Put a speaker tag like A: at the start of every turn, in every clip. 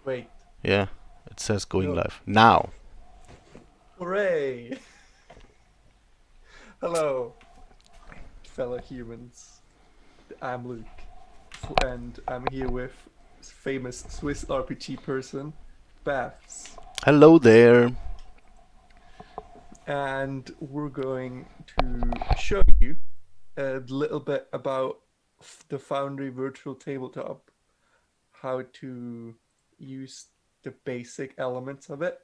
A: Wait,
B: Yeah, it says going
A: no.
B: live. Now.
A: Hooray! Hello, fellow humans. I'm Luke, and I'm here with famous Swiss RPG person, Babs.
B: Hello there.
A: And we're going to show you a little bit about the Foundry virtual tabletop, how to use the basic elements of it,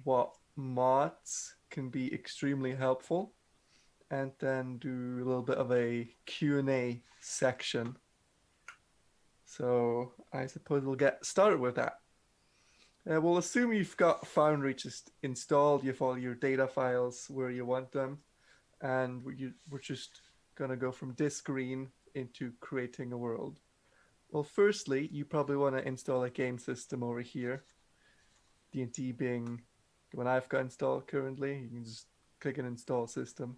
A: what mods can be extremely helpful, and then do a little bit of a Q&A section. So I suppose we'll get started with that. We'll assume you've got Foundry just installed, you have all your data files where you want them, and we're just going to go from this screen into creating a world. Well, firstly, you probably want to install a game system over here. D&D being the one I've got installed currently. You can just click and install system,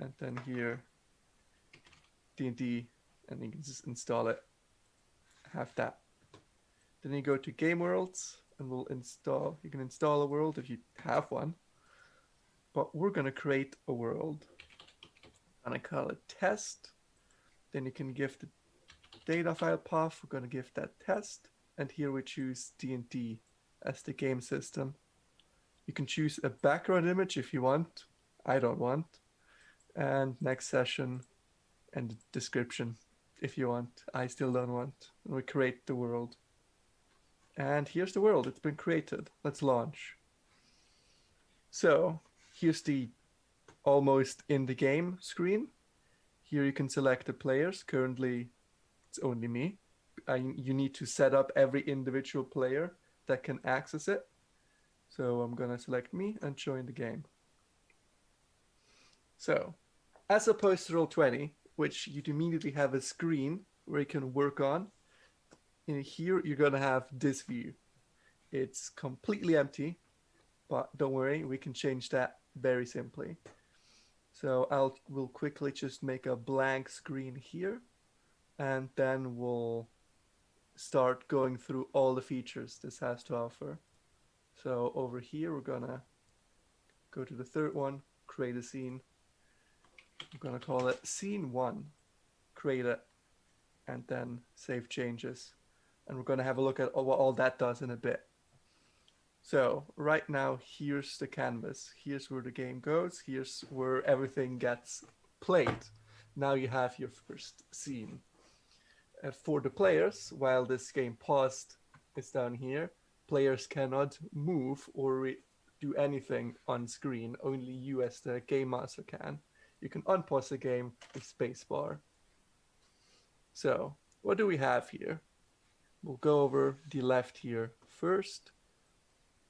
A: and then here D&D, and you can just install it. Have that. Then you go to game worlds, and we'll install. You can install a world if you have one, but we're gonna create a world. And I call it test. Then you can give the data file path. We're gonna give that test, and here we choose D&D as the game system. You can choose a background image if you want. I don't want. And next session and description if you want. I still don't want. And we create the world. And here's the world. It's been created. Let's launch. So here's the almost in the game screen. Here you can select the players. Currently, it's only me. You need to set up every individual player that can access it. So I'm going to select me and join the game. So, as opposed to Roll20, which you'd immediately have a screen where you can work on, in here you're going to have this view. It's completely empty, but don't worry, we can change that very simply. So we'll quickly just make a blank screen here, and then we'll start going through all the features this has to offer. So over here, we're gonna go to the third one, create a scene. I'm gonna call it scene one, create it, and then save changes. And we're gonna have a look at what all that does in a bit. So right now, here's the canvas. Here's where the game goes. Here's where everything gets played. Now you have your first scene. For the players, while this game paused is down here, players cannot move or do anything on screen. Only you as the game master can. You can unpause the game with spacebar. So what do we have here? We'll go over the left here first.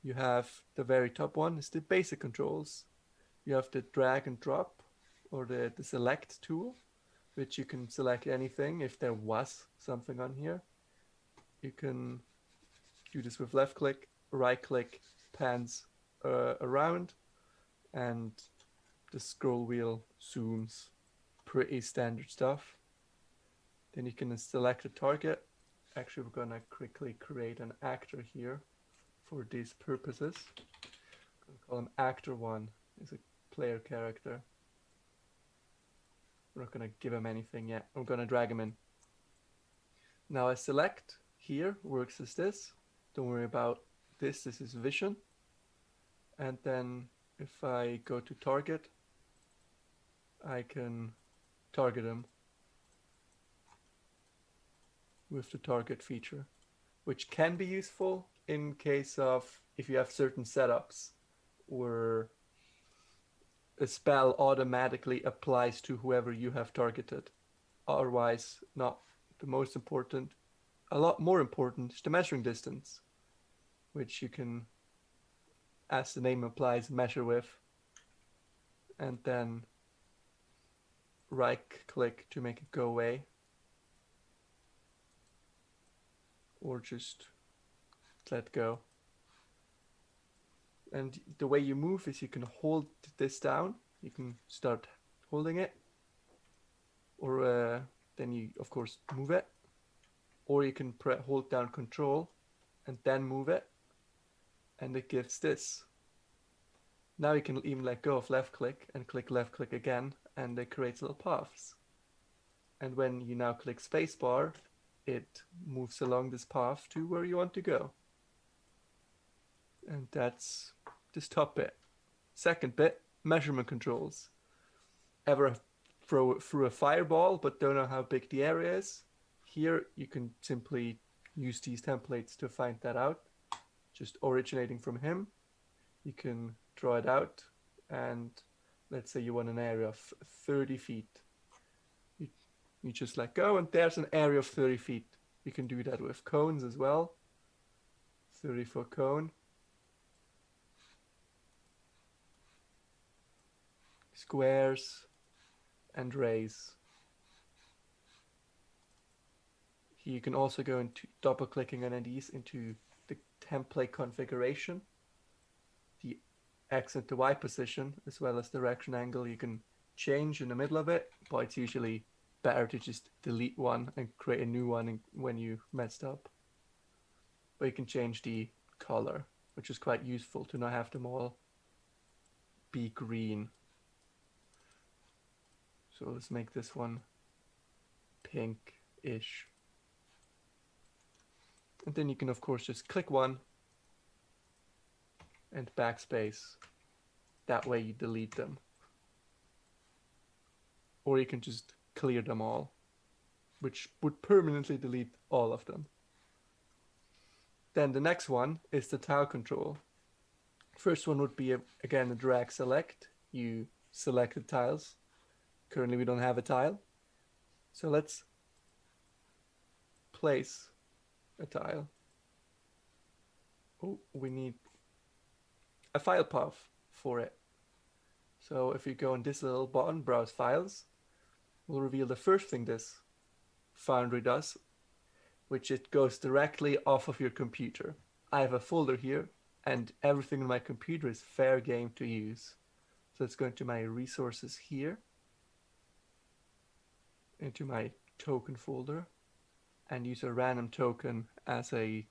A: You have the very top one is the basic controls. You have the drag and drop or the select tool, which you can select anything if there was something on here. You can do this with left click, right click, pans around, and the scroll wheel zooms. Pretty standard stuff. Then you can select a target. Actually, we're gonna quickly create an actor here for these purposes. I'm gonna call him actor one. He's a player character. We're not gonna give him anything yet. I'm gonna drag him in. Now I select here, works as this. Don't worry about this. This is vision. And then if I go to target, I can target him with the target feature, which can be useful in case of if you have certain setups where a spell automatically applies to whoever you have targeted. Otherwise, not the most important. A lot more important is the measuring distance, which you can, as the name implies, measure with, and then right click to make it go away, or just let go. And the way you move is you can hold this down. You can start holding it, or then you of course move it, or you can hold down control and then move it, and it gives this. Now you can even let go of left click and click left click again, and it creates little paths. And when you now click spacebar, it moves along this path to where you want to go. And that's this top bit. Second bit, measurement controls. Ever throw it through a fireball but don't know how big the area is? Here you can simply use these templates to find that out. Just originating from him, you can draw it out, and let's say you want an area of 30 feet. You just let go, and there's an area of 30 feet. You can do that with cones as well. 30-foot cone. Squares and rays. Here you can also go into double clicking on these into the template configuration. The X and the Y position, as well as direction angle, you can change in the middle of it, but it's usually better to just delete one and create a new one when you messed up. But you can change the color, which is quite useful to not have them all be green. So let's make this one pink-ish. And then you can of course just click one and backspace. That way you delete them. Or you can just clear them all, which would permanently delete all of them. Then the next one is the tile control. First one would be again a drag select. You select the tiles. Currently we don't have a tile. So let's place a tile. Oh, we need a file path for it. So if you go on this little button, browse files, we'll reveal the first thing this Foundry does, which it goes directly off of your computer. I have a folder here, and everything on my computer is fair game to use. So let's go into my resources here, into my token folder, and use a random token as a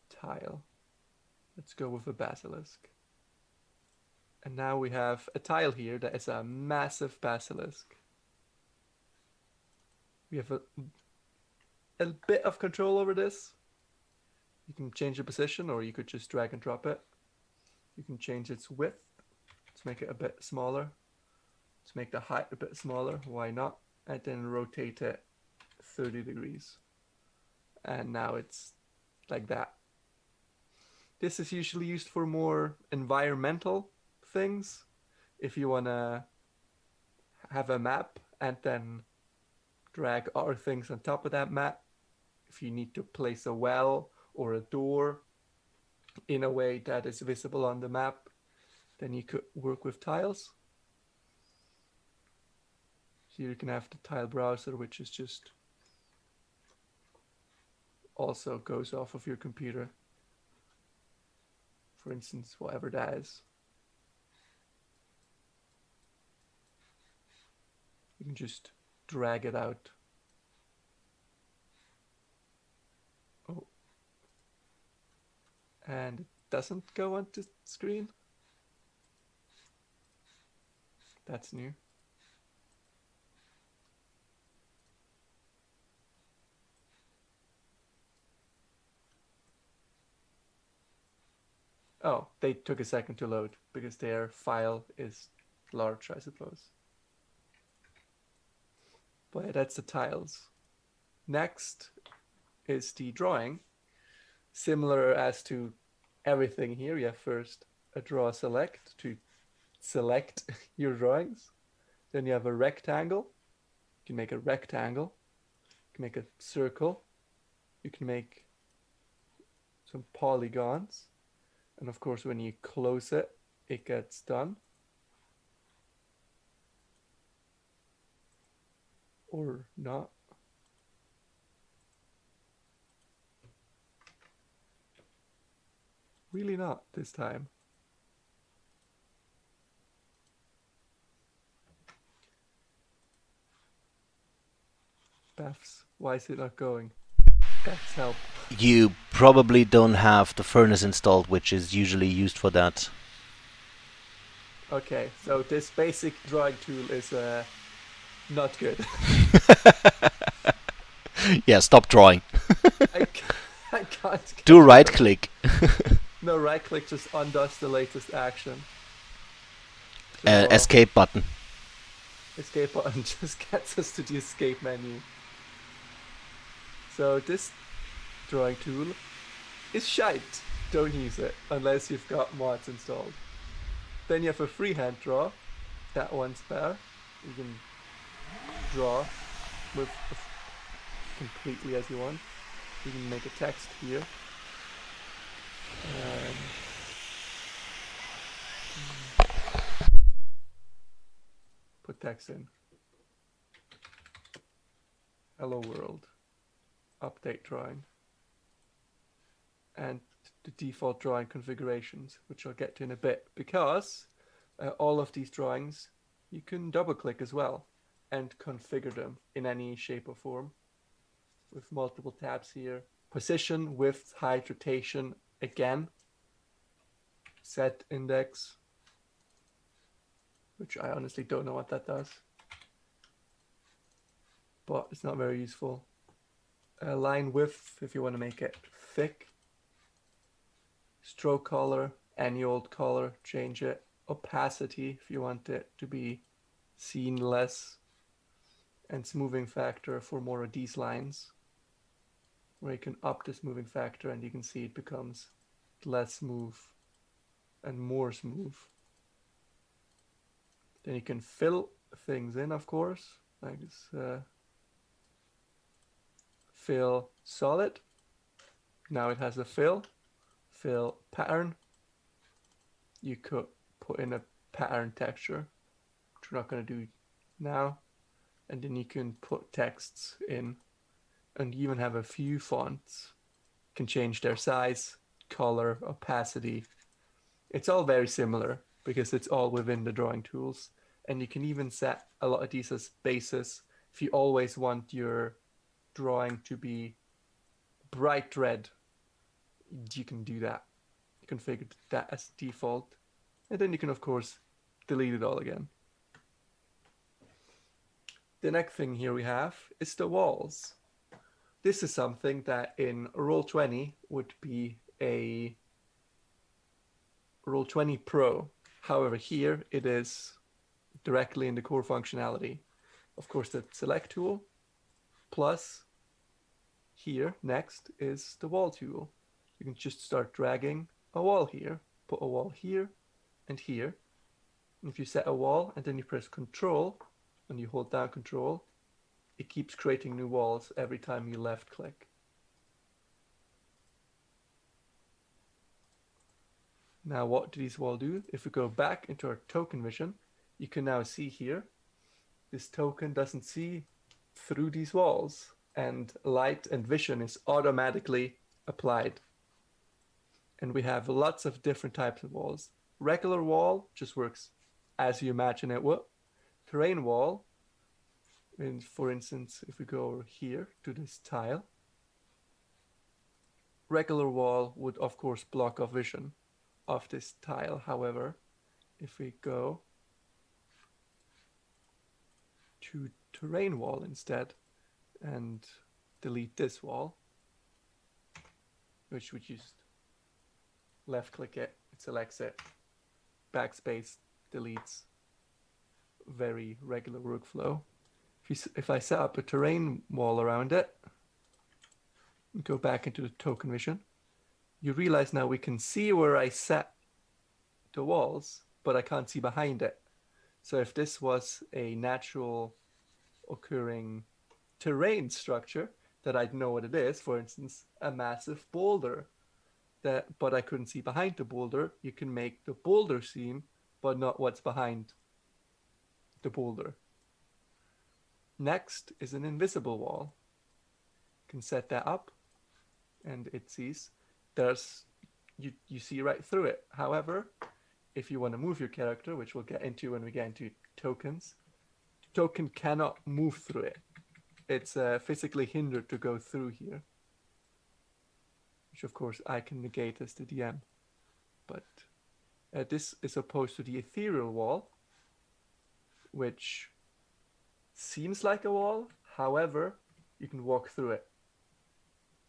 A: tile. Let's go with a basilisk. And now we have a tile here that is a massive basilisk. We have a bit of control over this. You can change the position, or you could just drag and drop it. You can change its width. Let's make it a bit smaller. Let's make the height a bit smaller. Why not? And then rotate it 30 degrees. And now it's like that. This is usually used for more environmental things. If you want to have a map and then drag other things on top of that map. If you need to place a well or a door in a way that is visible on the map, then you could work with tiles. So you can have the tile browser, which is just also goes off of your computer. For instance, whatever that is. You can just drag it out. Oh. And it doesn't go onto screen. That's new. Oh, they took a second to load because their file is large, I suppose. But that's the tiles. Next is the drawing. Similar as to everything here, you have first a draw select to select your drawings. Then you have a rectangle. You can make a rectangle. You can make a circle. You can make some polygons. And of course, when you close it, it gets done. Or not. Really not this time. Baths, why is it not going? That's help.
B: You probably don't have the furnace installed, which is usually used for that.
A: Okay, so this basic drawing tool is not good.
B: Yeah, stop drawing.
A: I can't
B: Do
A: get rid
B: right
A: of it.
B: click.
A: No, right click just undoes the latest action. So
B: Escape button.
A: escape button just gets us to the escape menu. So this drawing tool is shite. Don't use it unless you've got mods installed. Then you have a freehand draw. That one's better. You can draw with completely as you want. You can make a text here. And put text in. Hello world. Update drawing. And the default drawing configurations, which I'll get to in a bit, because all of these drawings you can double click as well and configure them in any shape or form with multiple tabs here. Position, width, height, rotation, again, set index, which I honestly don't know what that does, but it's not very useful. Line width, if you want to make it thick. Stroke color, any old color, change it. Opacity, if you want it to be seen less. And smoothing factor for more of these lines, where you can up the smoothing factor and you can see it becomes less smooth and more smooth. Then you can fill things in, of course, like this. Fill solid. Now it has a fill pattern. You could put in a pattern texture, which we're not going to do now. And then you can put texts in, and you even have a few fonts. You can change their size, color, opacity. It's all very similar because it's all within the drawing tools. And you can even set a lot of these as bases. If you always want your drawing to be bright red, you can do that. You configure that as default. And then you can, of course, delete it all again. The next thing here we have is the walls. This is something that in Roll20 would be a Roll20 Pro. However, here it is directly in the core functionality. Of course, the select tool, plus here next is the wall tool. You can just start dragging a wall here, put a wall here and here. And if you set a wall and then you press Control and you hold down Control, it keeps creating new walls every time you left click. Now what do these walls do? If we go back into our token vision, you can now see here, this token doesn't see through these walls, and light and vision is automatically applied. And we have lots of different types of walls. Regular wall just works as you imagine it would. Terrain wall, and for instance, if we go over here to this tile, regular wall would of course block off vision of this tile. However, if we go to terrain wall instead and delete this wall, which we just left click it, it selects it, backspace deletes, very regular workflow. If I set up a terrain wall around it, go back into the token vision, you realize now we can see where I set the walls, but I can't see behind it. So if this was a natural occurring terrain structure that I'd know what it is, for instance, a massive boulder, but I couldn't see behind the boulder, you can make the boulder seen, but not what's behind the boulder. Next is an invisible wall. You can set that up and it sees you see right through it. However, if you want to move your character, which we'll get into when we get into tokens, the token cannot move through it. It's physically hindered to go through here. which of course I can negate as the DM. But this is opposed to the ethereal wall, which seems like a wall. However, you can walk through it.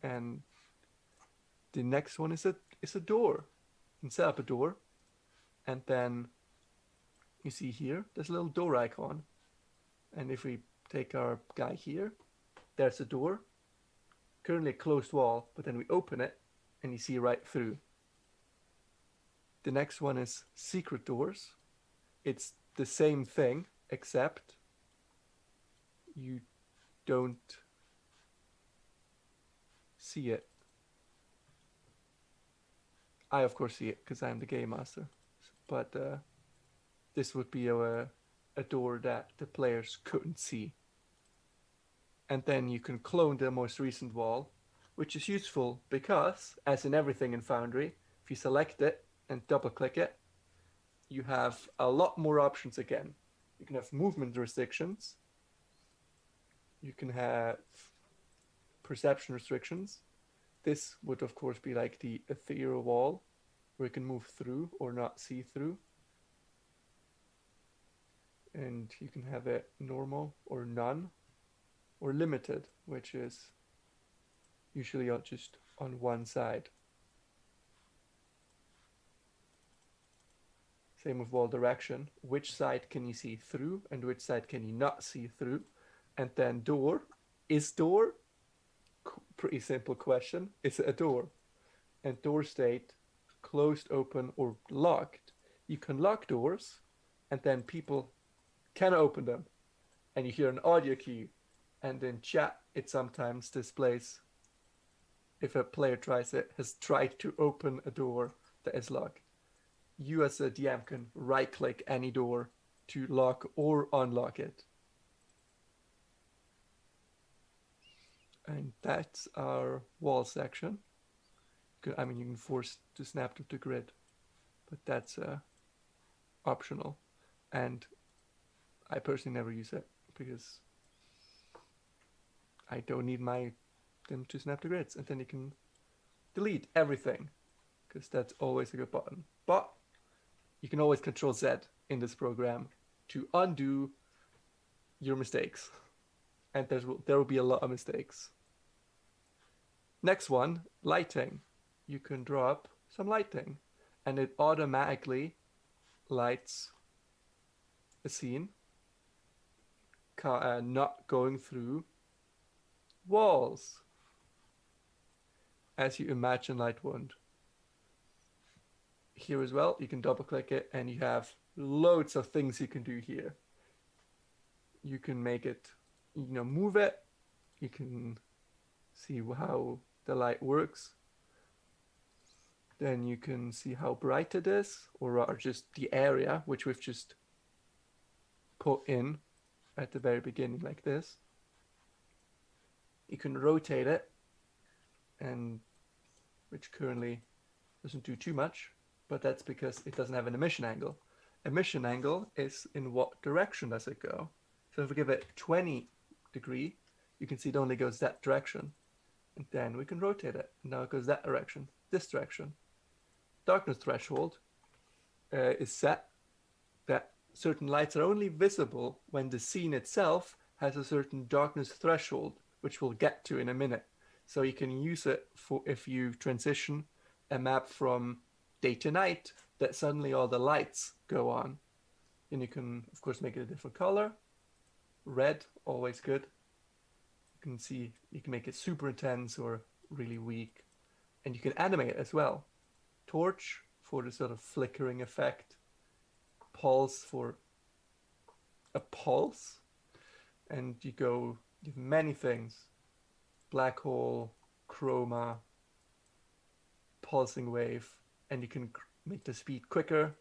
A: And the next one is a door. You can set up a door, and then you see here, there's a little door icon. And if we take our guy here, there's a door, currently a closed wall, but then we open it, and you see right through. The next one is secret doors. It's the same thing, except you don't see it. I, of course, see it because I'm the game master. But this would be a door that the players couldn't see. And then you can clone the most recent wall, which is useful because, as in everything in Foundry, if you select it and double click it, you have a lot more options again. You can have movement restrictions. You can have perception restrictions. This would, of course, be like the ethereal wall, where you can move through or not see through. And you can have it normal or none, or limited, which is usually just on one side. Same with wall direction. Which side can you see through and which side can you not see through? And then door. Is door? Pretty simple question. Is it a door? And door state, closed, open, or locked. You can lock doors, and then people can open them. And you hear an audio cue. And in chat, it sometimes displays, if a player tries it, has tried to open a door that is locked. You as a DM can right-click any door to lock or unlock it. And that's our wall section. I mean, you can force to snap to the grid, but that's optional. And I personally never use it because I don't need them to snap to grids. And then you can delete everything because that's always a good button. But you can always Control Z in this program to undo your mistakes. And there will be a lot of mistakes. Next one, lighting. You can draw up some lighting, and it automatically lights a scene, not going through walls, as you imagine light would. Here as well, you can double click it, and you have loads of things you can do here. You can make it, move it. You can see how the light works. Then you can see how bright it is, or just the area, which we've just put in at the very beginning like this. You can rotate it, and which currently doesn't do too much, but that's because it doesn't have an emission angle. Emission angle is in what direction does it go. So if we give it 20 degree, you can see it only goes that direction. And then we can rotate it. Now it goes that direction, this direction. Darkness threshold is set that certain lights are only visible when the scene itself has a certain darkness threshold, which we'll get to in a minute. So you can use it for if you transition a map from day to night, that suddenly all the lights go on. And you can, of course, make it a different color. Red, always good. You can see, you can make it super intense or really weak. And you can animate it as well. Torch for the sort of flickering effect. Pulse for a pulse. And you have many things. Black hole, chroma, pulsing wave. And you can make the speed quicker,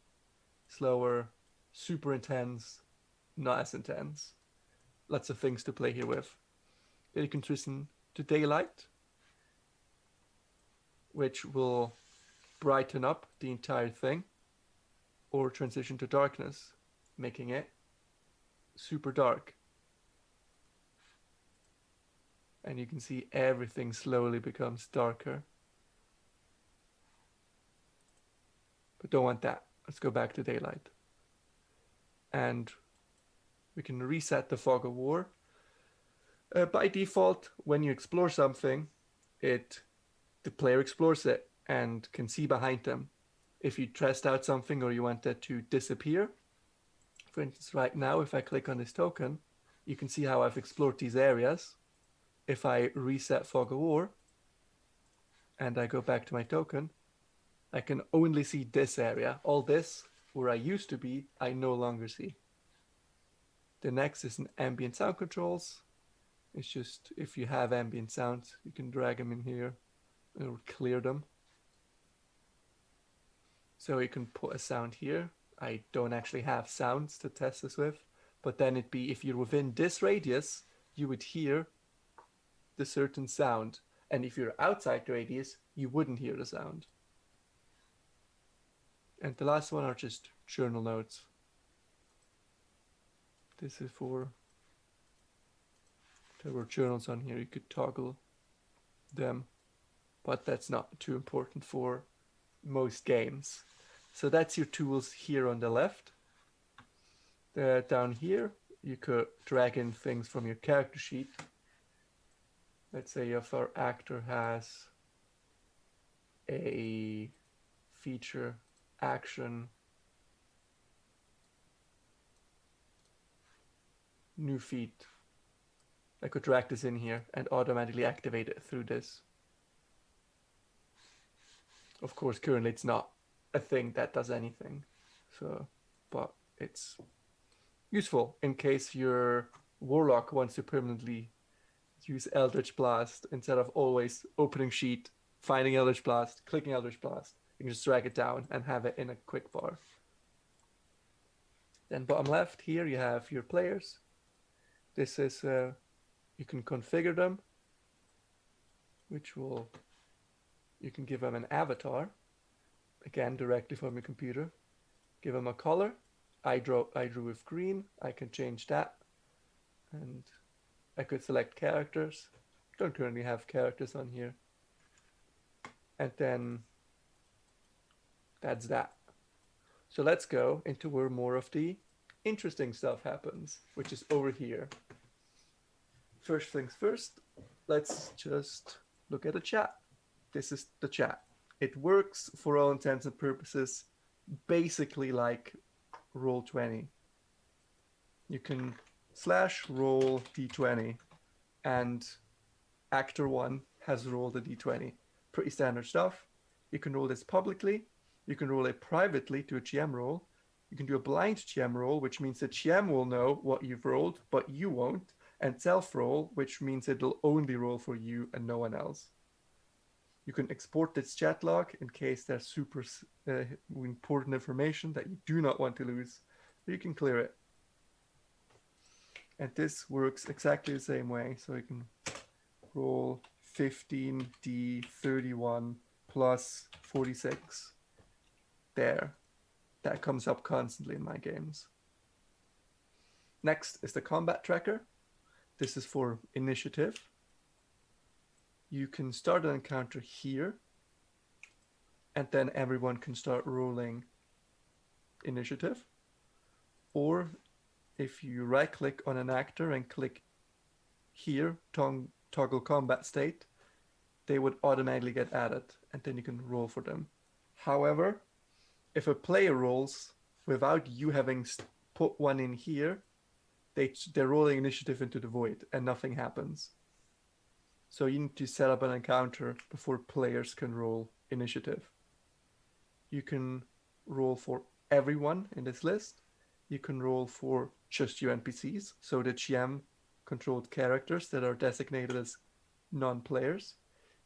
A: slower, super intense, not as intense. Lots of things to play here with. Then you can transition to daylight, which will brighten up the entire thing, or transition to darkness, making it super dark. And you can see everything slowly becomes darker. but don't want that. Let's go back to daylight. And we can reset the fog of war. By default, when you explore something, the player explores it and can see behind them. If you test out something or you want it to disappear, for instance, right now, if I click on this token, you can see how I've explored these areas. If I reset fog of war and I go back to my token, I can only see this area. All this, where I used to be, I no longer see. The next is an ambient sound controls. It's just if you have ambient sounds, you can drag them in here or clear them. So you can put a sound here. I don't actually have sounds to test this with, but then it'd be if you're within this radius, you would hear the certain sound. And if you're outside the radius, you wouldn't hear the sound. And the last one are just journal notes. This is for, there were journals on here, you could toggle them, but that's not too important for most games. So that's your tools here on the left. Down here, you could drag in things from your character sheet. Let's say if our actor has a feature, action, new feat. I could drag this in here and automatically activate it through this. Of course, currently it's not a thing that does anything. So, but it's useful in case your warlock wants to permanently use Eldritch Blast instead of always opening sheet, finding Eldritch Blast, clicking Eldritch Blast. You can just drag it down and have it in a quick bar. Then bottom left here you have your players. This is, you can configure them, which will, you can give them an avatar, again directly from your computer. Give them a color. I drew with green. I can change that, and I could select characters. Don't currently have characters on here. And then that's that. So let's go into where more of the interesting stuff happens, which is over here. First things first, let's just look at the chat. This is the chat. It works for all intents and purposes basically like Roll20. You can /roll d20 and actor 1 has rolled a d20. Pretty standard stuff. You can roll this publicly. You can roll it privately to a GM roll. You can do a blind GM roll, which means the GM will know what you've rolled, but you won't. And self-roll, which means it'll only roll for you and no one else. You can export this chat log in case there's super important information that you do not want to lose. You can clear it. And this works exactly the same way. So you can roll 15d31 plus 46. There. That comes up constantly in my games. Next is the combat tracker. This is for initiative. You can start an encounter here, and then everyone can start rolling initiative. Or if you right click on an actor and click here, toggle combat state, they would automatically get added, and then you can roll for them. However, if a player rolls without you having put one in here, they're rolling initiative into the void and nothing happens. So you need to set up an encounter before players can roll initiative. You can roll for everyone in this list. You can roll for just your NPCs, so the GM controlled characters that are designated as non-players.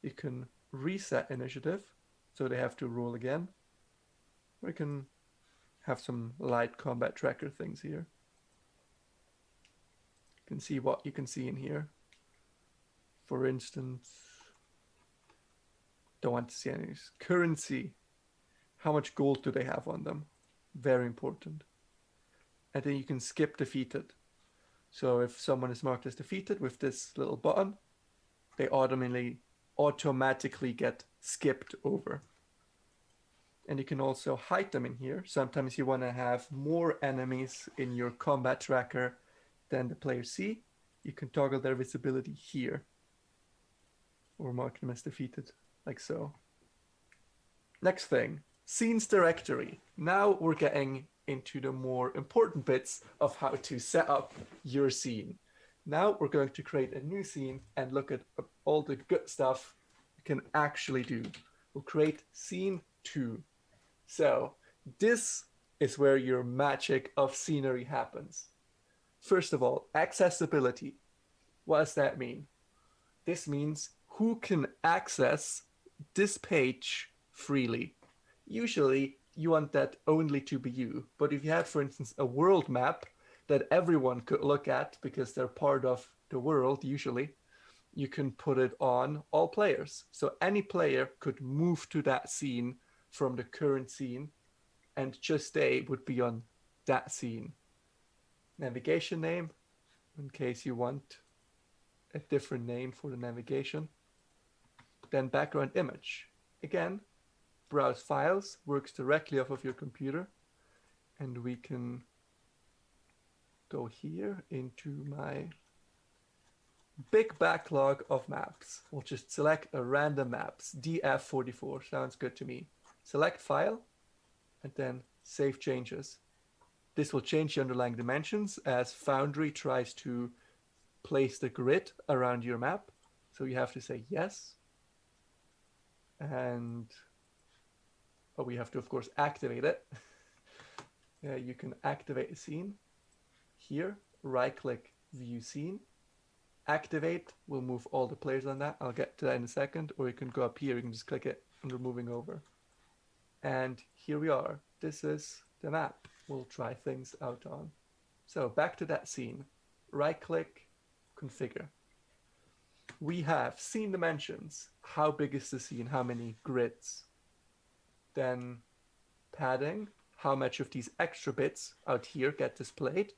A: You can reset initiative, so they have to roll again. We can have some light combat tracker things here. You can see what you can see in here. For instance, don't want to see any currency. How much gold do they have on them? Very important. And then you can skip defeated. So if someone is marked as defeated with this little button, they automatically get skipped over. And you can also hide them in here. Sometimes you want to have more enemies in your combat tracker than the players see. You can toggle their visibility here, or mark them as defeated, like so. Next thing, scenes directory. Now we're getting into the more important bits of how to set up your scene. Now we're going to create a new scene and look at all the good stuff you can actually do. We'll create scene 2. So this is where your magic of scenery happens. First of all, accessibility. What does that mean? This means who can access this page freely. Usually you want that only to be you, but if you have, for instance, a world map that everyone could look at because they're part of the world, usually, you can put it on all players. So any player could move to that scene from the current scene, and just they would be on that scene. Navigation name, in case you want a different name for the navigation. Then background image. Again, browse files, works directly off of your computer, and we can go here into my big backlog of maps. We'll just select a random maps, DF44, sounds good to me. Select file, and then save changes. This will change the underlying dimensions as Foundry tries to place the grid around your map. So you have to say yes. And we have to, of course, activate it. You can activate a scene. Here, right-click View Scene. Activate will move all the players on that. I'll get to that in a second. Or you can go up here. You can just click it and we're moving over. And here we are. This is the map we'll try things out on. So back to that scene. Right-click, Configure. We have scene dimensions. How big is the scene? How many grids? Then padding. How much of these extra bits out here get displayed?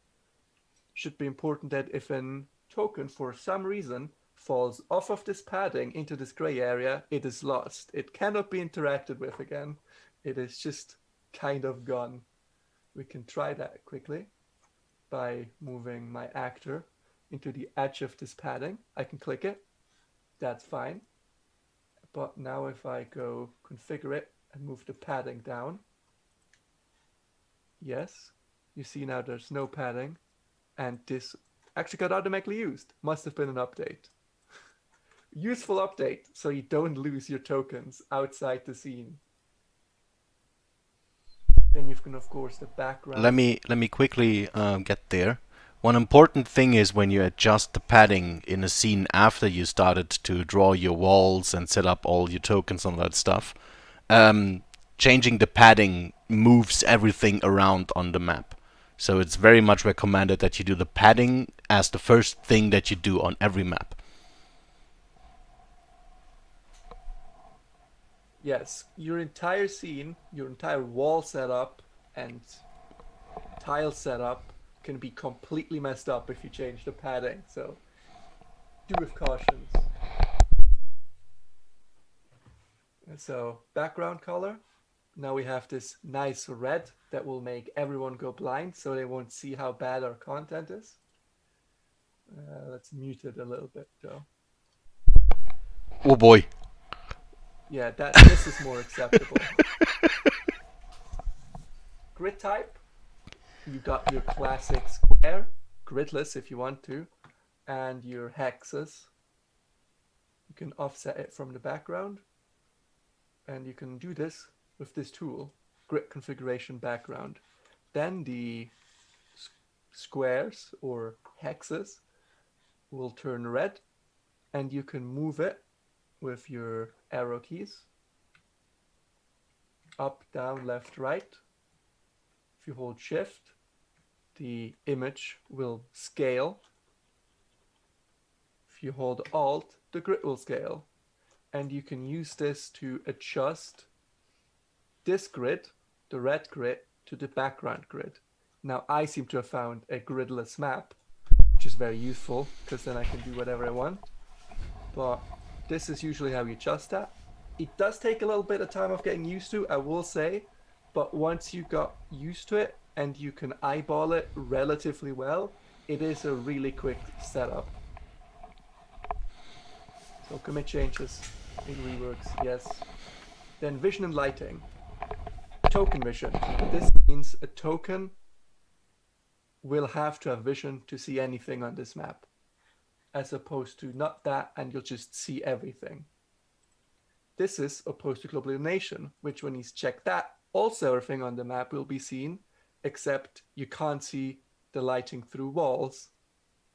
A: Should be important that if a token for some reason falls off of this padding into this gray area, it is lost. It cannot be interacted with again. It is just kind of gone. We can try that quickly by moving my actor into the edge of this padding. I can click it. That's fine. But now if I go configure it and move the padding down, yes, you see now there's no padding, and this actually got automatically used. Must have been an update. Useful update, so you don't lose your tokens outside the scene. Then you can, of course, the background.
B: Let me quickly get there. One important thing is when you adjust the padding in a scene after you started to draw your walls and set up all your tokens and all that stuff, changing the padding moves everything around on the map. So it's very much recommended that you do the padding as the first thing that you do on every map.
A: Yes, your entire scene, your entire wall setup and tile setup can be completely messed up if you change the padding. So do with cautions. And so background color. Now we have this nice red that will make everyone go blind so they won't see how bad our content is. Let's mute it a little bit though.
B: Oh boy.
A: Yeah, this is more acceptable. Grid type. You got your classic square, gridless if you want to, and your hexes. You can offset it from the background, and you can do this with this tool, grid configuration background. Then the squares or hexes will turn red, and you can move it with your arrow keys. Up, down, left, right. If you hold shift, the image will scale. If you hold alt, the grid will scale. And you can use this to adjust this grid, the red grid, to the background grid. Now I seem to have found a gridless map, which is very useful because then I can do whatever I want. But this is usually how you adjust that. It does take a little bit of time of getting used to, I will say, but once you got used to it and you can eyeball it relatively well, it is a really quick setup. So commit changes, it reworks, yes. Then vision and lighting. Token vision. This means a token will have to have vision to see anything on this map, as opposed to not that, and you'll just see everything. This is opposed to global illumination, which when he's checked that, also everything on the map will be seen, except you can't see the lighting through walls,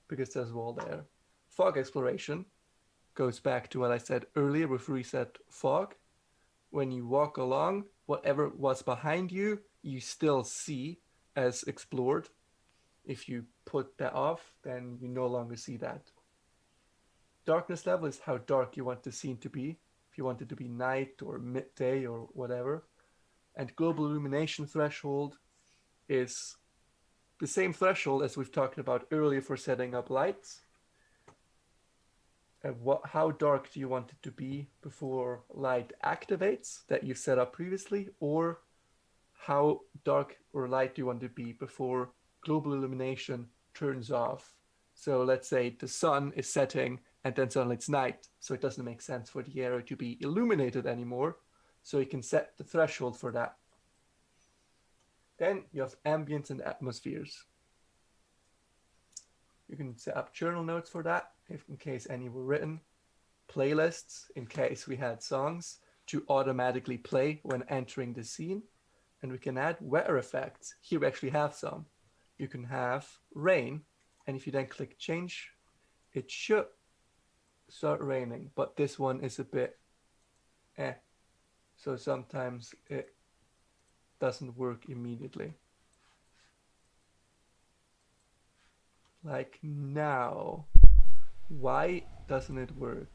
A: because there's a wall there. Fog exploration goes back to what I said earlier with reset fog. When you walk along, whatever was behind you, you still see as explored. If you put that off, then you no longer see that. Darkness level is how dark you want the scene to be. If you want it to be night or midday or whatever. And global illumination threshold is the same threshold as we've talked about earlier for setting up lights. How dark do you want it to be before light activates that you set up previously, or how dark or light do you want it to be before global illumination turns off? So let's say the sun is setting and then suddenly it's night, so it doesn't make sense for the area to be illuminated anymore, so you can set the threshold for that. Then you have ambience and atmospheres. You can set up journal notes for that, if in case any were written. Playlists, in case we had songs, to automatically play when entering the scene. And we can add weather effects. Here we actually have some. You can have rain, and if you then click change, it should start raining. But this one is a bit so sometimes it doesn't work immediately. Like now. Why doesn't it work?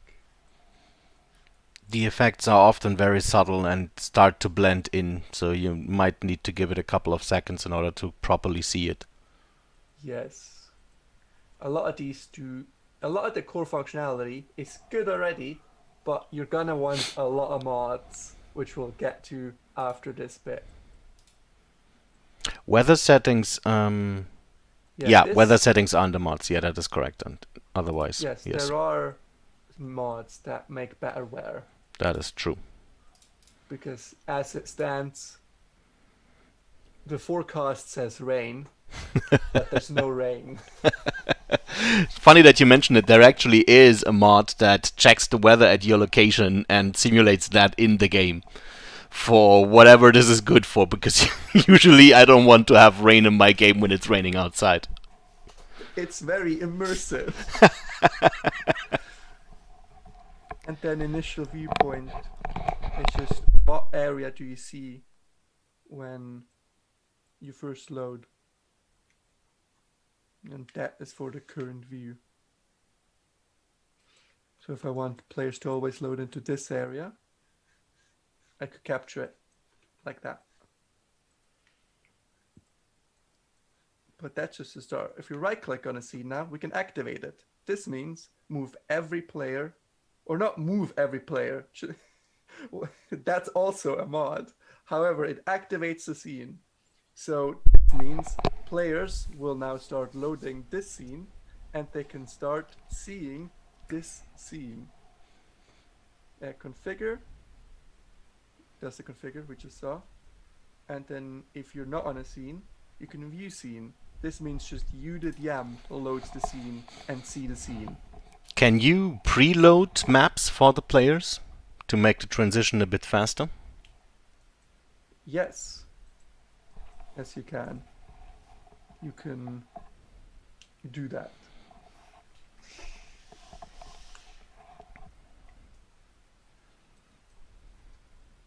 B: The effects are often very subtle and start to blend in, so you might need to give it a couple of seconds in order to properly see it.
A: Yes. A lot of the core functionality is good already, but you're gonna want a lot of mods, which we'll get to after this bit.
B: Weather settings,
A: Yeah,
B: weather settings are under mods. Yeah, that is correct. And otherwise,
A: yes, there are mods that make better weather.
B: That is true.
A: Because as it stands, the forecast says rain, but there's no rain.
B: It's funny that you mentioned it. There actually is a mod that checks the weather at your location and simulates that in the game. For whatever this is good for, because usually I don't want to have rain in my game when it's raining outside.
A: It's very immersive. And then initial viewpoint is just what area do you see when you first load. And that is for the current view. So if I want players to always load into this area, I could capture it like that. But that's just the start. If you right click on a scene now, we can activate it. This means move every player, or not move every player. That's also a mod. However, it activates the scene. So this means players will now start loading this scene and they can start seeing this scene. Configure. That's the configure we just saw. And then if you're not on a scene, you can view scene. This means just you, the DM, loads the scene and see the scene.
B: Can you preload maps for the players to make the transition a bit faster?
A: Yes. Yes, you can. You can do that.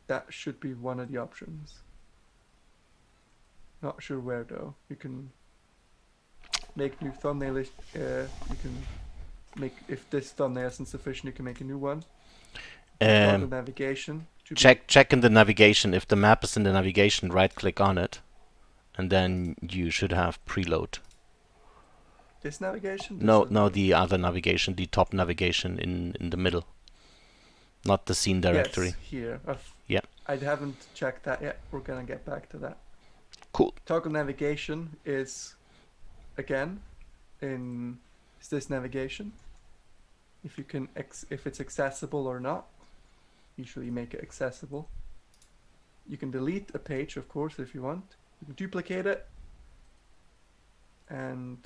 A: That should be one of the options. Not sure where though. You can make new thumbnail. You can make, if this thumbnail isn't sufficient, you can make a new one. The navigation.
B: Check in the navigation. If the map is in the navigation, right click on it, and then you should have preload.
A: This navigation?
B: No, the other navigation, the top navigation in the middle. not the scene directory.
A: Yes, here.
B: Yeah.
A: I haven't checked that yet. We're gonna get back to that.
B: Cool.
A: Toggle navigation is, again, is this navigation. If you can, if it's accessible or not. Usually make it accessible. You can delete a page, of course, if you want. You can duplicate it. And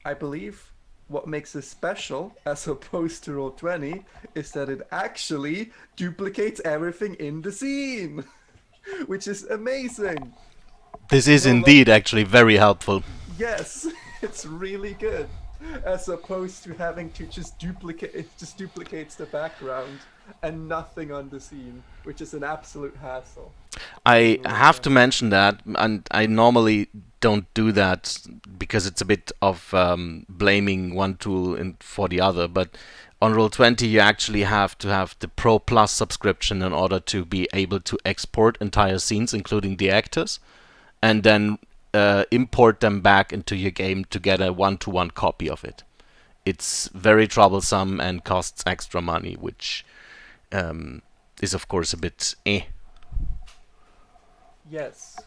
A: I believe what makes it special, as opposed to Roll20, is that it actually duplicates everything in the scene, which is amazing.
B: This is indeed actually very helpful.
A: Yes, it's really good. As opposed to having to just duplicate, it just duplicates the background and nothing on the scene, which is an absolute hassle.
B: I have to mention that, and I normally don't do that because it's a bit of blaming one tool for the other, but on Roll20 you actually have to have the Pro Plus subscription in order to be able to export entire scenes, including the actors, and then import them back into your game to get a one-to-one copy of it. It's very troublesome and costs extra money, which is of course a bit
A: Yes.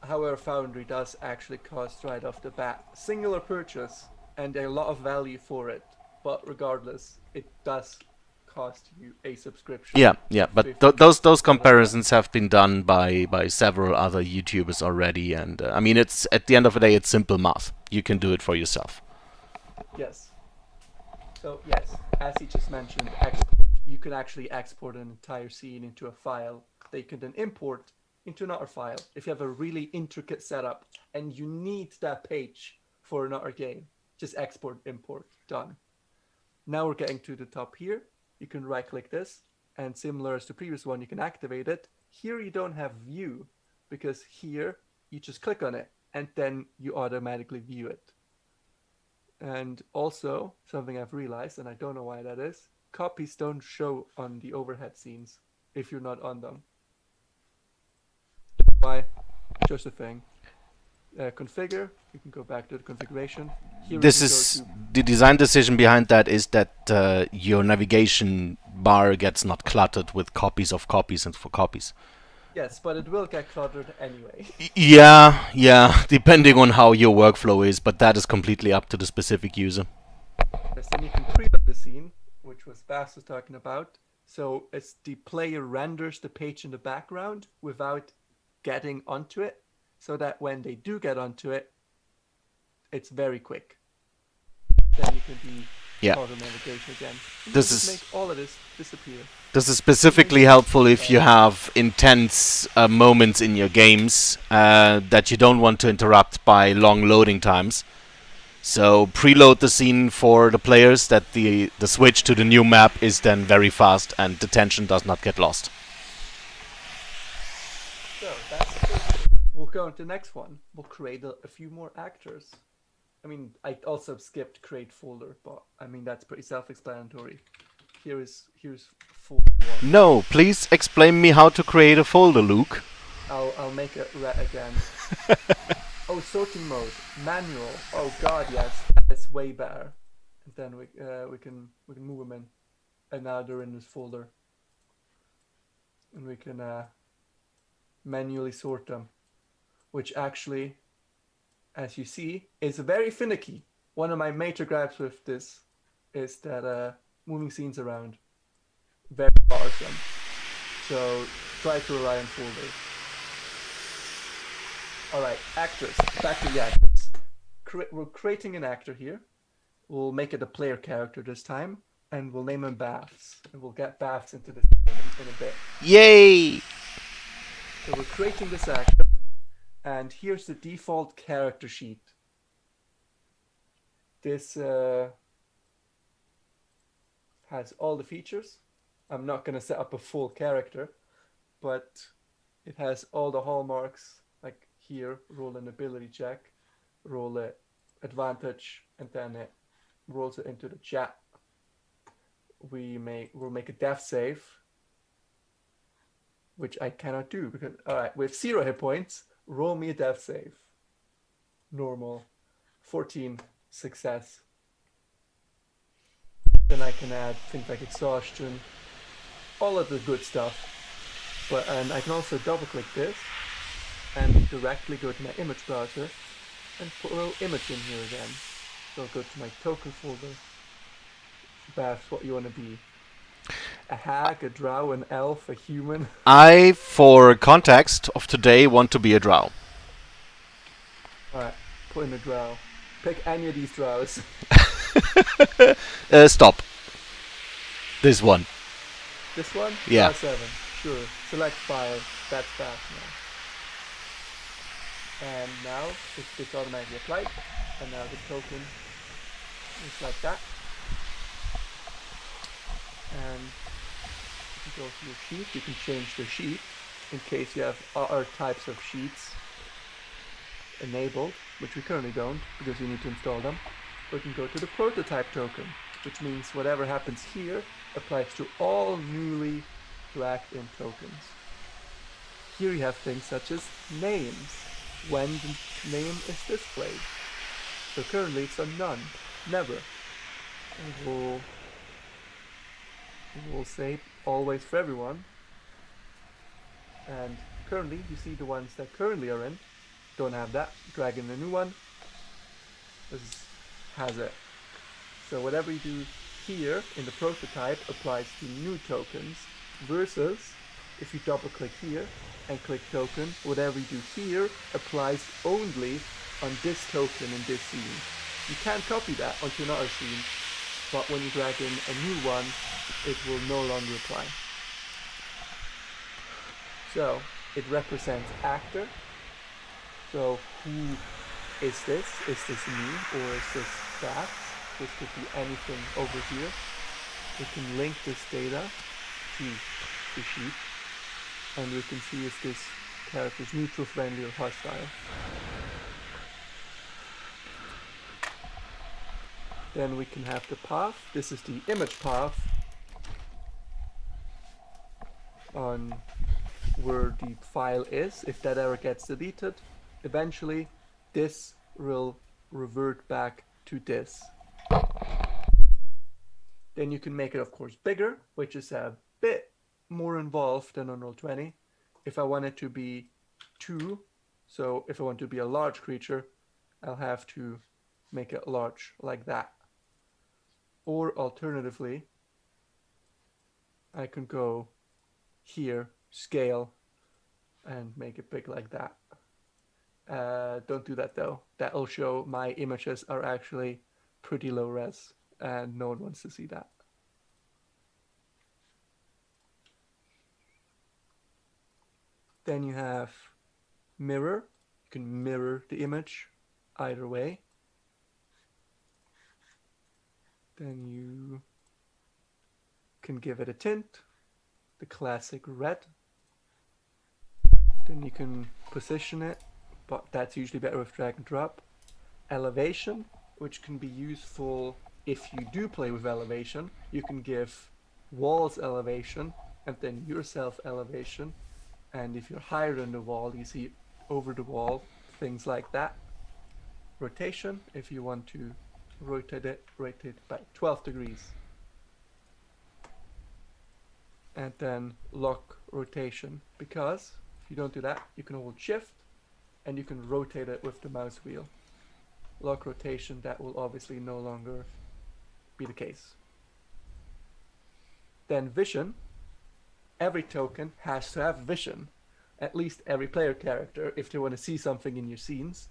A: However, Foundry does actually cost right off the bat. Singular purchase and a lot of value for it. But regardless, it does cost you a subscription.
B: Yeah, but those comparisons have been done by several other YouTubers already, and I mean, it's at the end of the day, it's simple math. You can do it for yourself.
A: Yes. So yes, as he just mentioned, you can actually export an entire scene into a file that you can then import into another file. If you have a really intricate setup and you need that page for another game, just export, import, done. Now we're getting to the top here. You can right click this, and similar as the previous one, you can activate it. Here you don't have view, because here you just click on it and then you automatically view it. And also, something I've realized, and I don't know why that is, copies don't show on the overhead scenes if you're not on them. Why? Just a thing. Configure, you can go back to the configuration. Here
B: this is the design decision behind that is that your navigation bar gets not cluttered with copies of copies and for copies.
A: Yes, but it will get cluttered anyway.
B: Yeah, depending on how your workflow is, but that is completely up to the specific user.
A: Yes, then you can preload the scene, which was Bass was talking about. So it's the player renders the page in the background without getting onto it, so that when they do get onto it, it's very quick. Then you can be toggle navigation again.
B: This is
A: make all of this disappear.
B: This is specifically helpful if you have intense moments in your games that you don't want to interrupt by long loading times. So preload the scene for the players that the switch to the new map is then very fast and the tension does not get lost.
A: So that's the first thing. We'll go into the next one. We'll create a few more actors. I mean, I also skipped create folder, but I mean that's pretty self-explanatory. Here's folder 1.
B: No, please explain me how to create a folder, Luke.
A: I'll make it red again. Oh, sorting mode, manual. Oh god, yes, that's way better. And then we can move them in, and now they're in this folder, and we can manually sort them, which actually, as you see, is very finicky. One of my major gripes with this is that moving scenes around, very bothersome. So try to rely on folders. Alright, actors. Back to the actors. We're creating an actor here. We'll make it a player character this time, and we'll name him Baths. And we'll get Baths into this in a bit.
B: Yay!
A: So we're creating this actor, and here's the default character sheet. This has all the features. I'm not going to set up a full character, but it has all the hallmarks. Like here, roll an ability check, roll it advantage, and then it rolls it into the chat. We'll make a death save, which I cannot do because alright, with 0 hit points, roll me a death save. Normal. 14 success. Then I can add things like exhaustion, all of the good stuff. And I can also double click this and directly go to my image browser and throw image in here again. So I'll go to my token folder. That's what you want to be. A hag, a drow, an elf, a human.
B: I, for context of today, want to be a drow.
A: Alright, put in a drow. Pick any of these drows.
B: Stop. This one.
A: This one?
B: Yeah.
A: Drow 7. Sure. Select file. That's fast now. And now it's automatically applied. And now the token is like that. And if you go to your sheet, you can change the sheet in case you have other types of sheets enabled, which we currently don't because you need to install them. We can go to the prototype token, which means whatever happens here applies to all newly dragged in tokens. Here you have things such as names, when the name is displayed. So currently it's on none, never. And we'll say always for everyone. And currently you see the ones that currently are in don't have that. Drag in a new one. This has it. So whatever you do here in the prototype applies to new tokens, versus if you double click here and click token, whatever you do here applies only on this token in this scene. You can't copy that onto another scene, but when you drag in a new one, it will no longer apply. So it represents actor. So who is this? Is this me or is this that? This could be anything over here. We can link this data to the sheet, and we can see if this character is neutral, friendly, or hostile. Then we can have the path. This is the image path on where the file is. If that ever gets deleted, eventually this will revert back to this. Then you can make it, of course, bigger, which is a bit more involved than on Roll20. If I want it to be 2, so if I want to be a large creature, I'll have to make it large like that. Or alternatively, I can go here, scale, and make it big like that. Don't do that though. That'll show my images are actually pretty low res, and no one wants to see that. Then you have mirror. You can mirror the image either way. Then you can give it a tint, the classic red. Then you can position it, but that's usually better with drag and drop. Elevation, which can be useful if you do play with elevation. You can give walls elevation and then yourself elevation. And if you're higher than the wall, you see over the wall, things like that. Rotation, if you want to rotate it by 12 degrees. And then lock rotation, because if you don't do that, you can hold shift and you can rotate it with the mouse wheel. Lock rotation, that will obviously no longer be the case. Then vision. Every token has to have vision. At least every player character, if they want to see something in your scenes.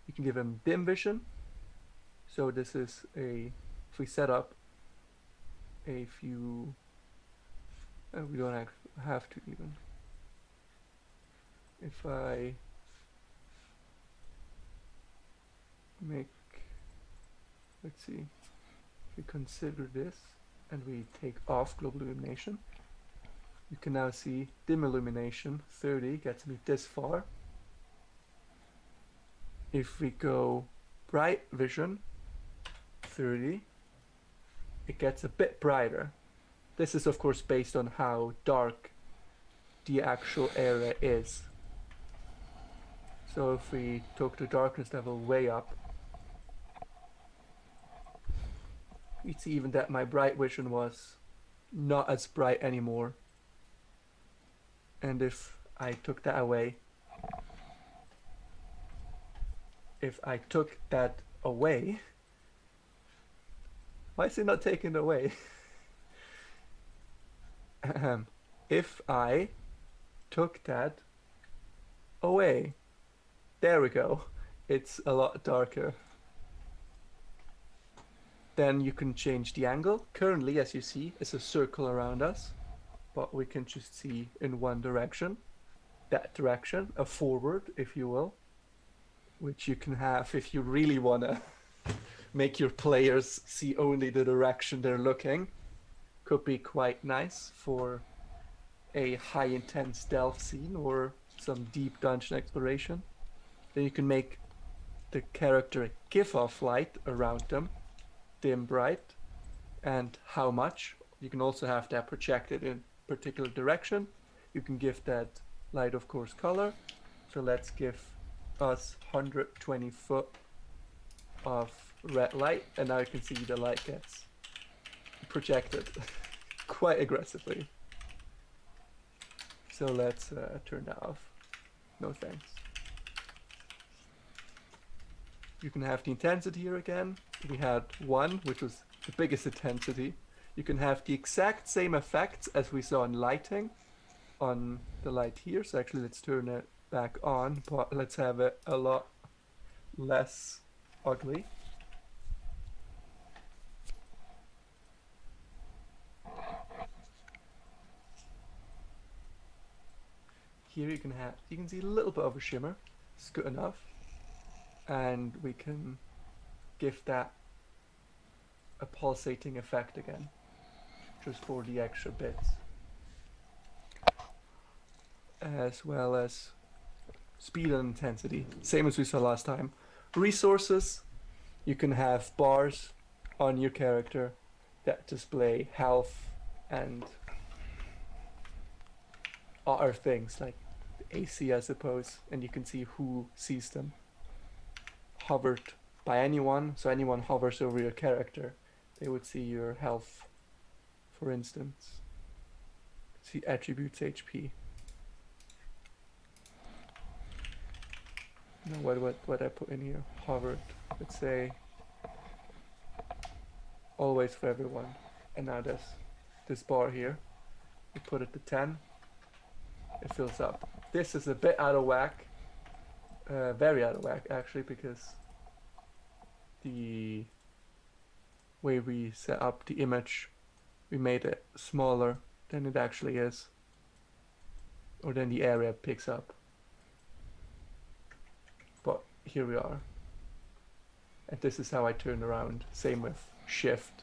A: You can give them dim vision. So this is if we set up a few, we don't have to even. If I make, let's see, if we consider this and we take off global illumination, you can now see dim illumination 30 gets me this far. If we go bright vision 30, it gets a bit brighter. This is of course based on how dark the actual area is. So if we took the darkness level way up, You see even that my bright vision was not as bright anymore. And if I took that away, why is it not taken away? If I took that away, there we go. It's a lot darker. Then you can change the angle. Currently, as you see, it's a circle around us, but we can just see in one direction. That direction, a forward, if you will, which you can have if you really want to make your players see only the direction they're looking. Could be quite nice for a high intense stealth scene or some deep dungeon exploration. Then you can make the character give off light around them, dim bright, and how much. You can also have that projected in a particular direction. You can give that light, of course, color. So let's give us 120 foot of red light, and now you can see the light gets projected quite aggressively. So let's turn that off. No thanks. You can have the intensity here again. We had 1, which was the biggest intensity. You can have the exact same effects as we saw in lighting on the light here. So actually let's turn it back on, but let's have it a lot less ugly. Here you can see a little bit of a shimmer. It's good enough. And we can give that a pulsating effect again, just for the extra bits. As well as speed and intensity, same as we saw last time. Resources, you can have bars on your character that display health and other things like AC, I suppose, and you can see who sees them. Hovered by anyone, so anyone hovers over your character, they would see your health, for instance. See attributes HP. No, what I put in here? Hovered. Let's say always for everyone. And now this bar here. We put it to 10. It fills up. This is a bit out of whack. Very out of whack actually, because the way we set up the image, we made it smaller than it actually is, or than the area picks up. But here we are, and this is how I turn around. Same with shift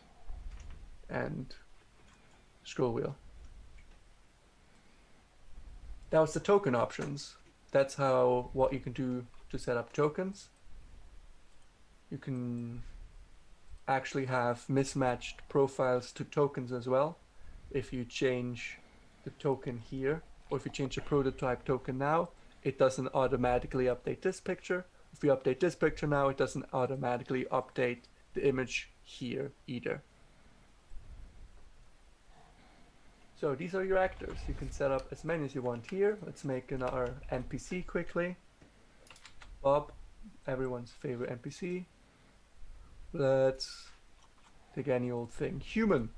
A: and scroll wheel. That was the token options. That's what you can do to set up tokens. You can actually have mismatched profiles to tokens as well. If you change the token here, or if you change the prototype token now, it doesn't automatically update this picture. If you update this picture now, it doesn't automatically update the image here either. So these are your actors. You can set up as many as you want here. Let's make another NPC quickly. Bob, everyone's favorite NPC. Let's take any old thing. Human.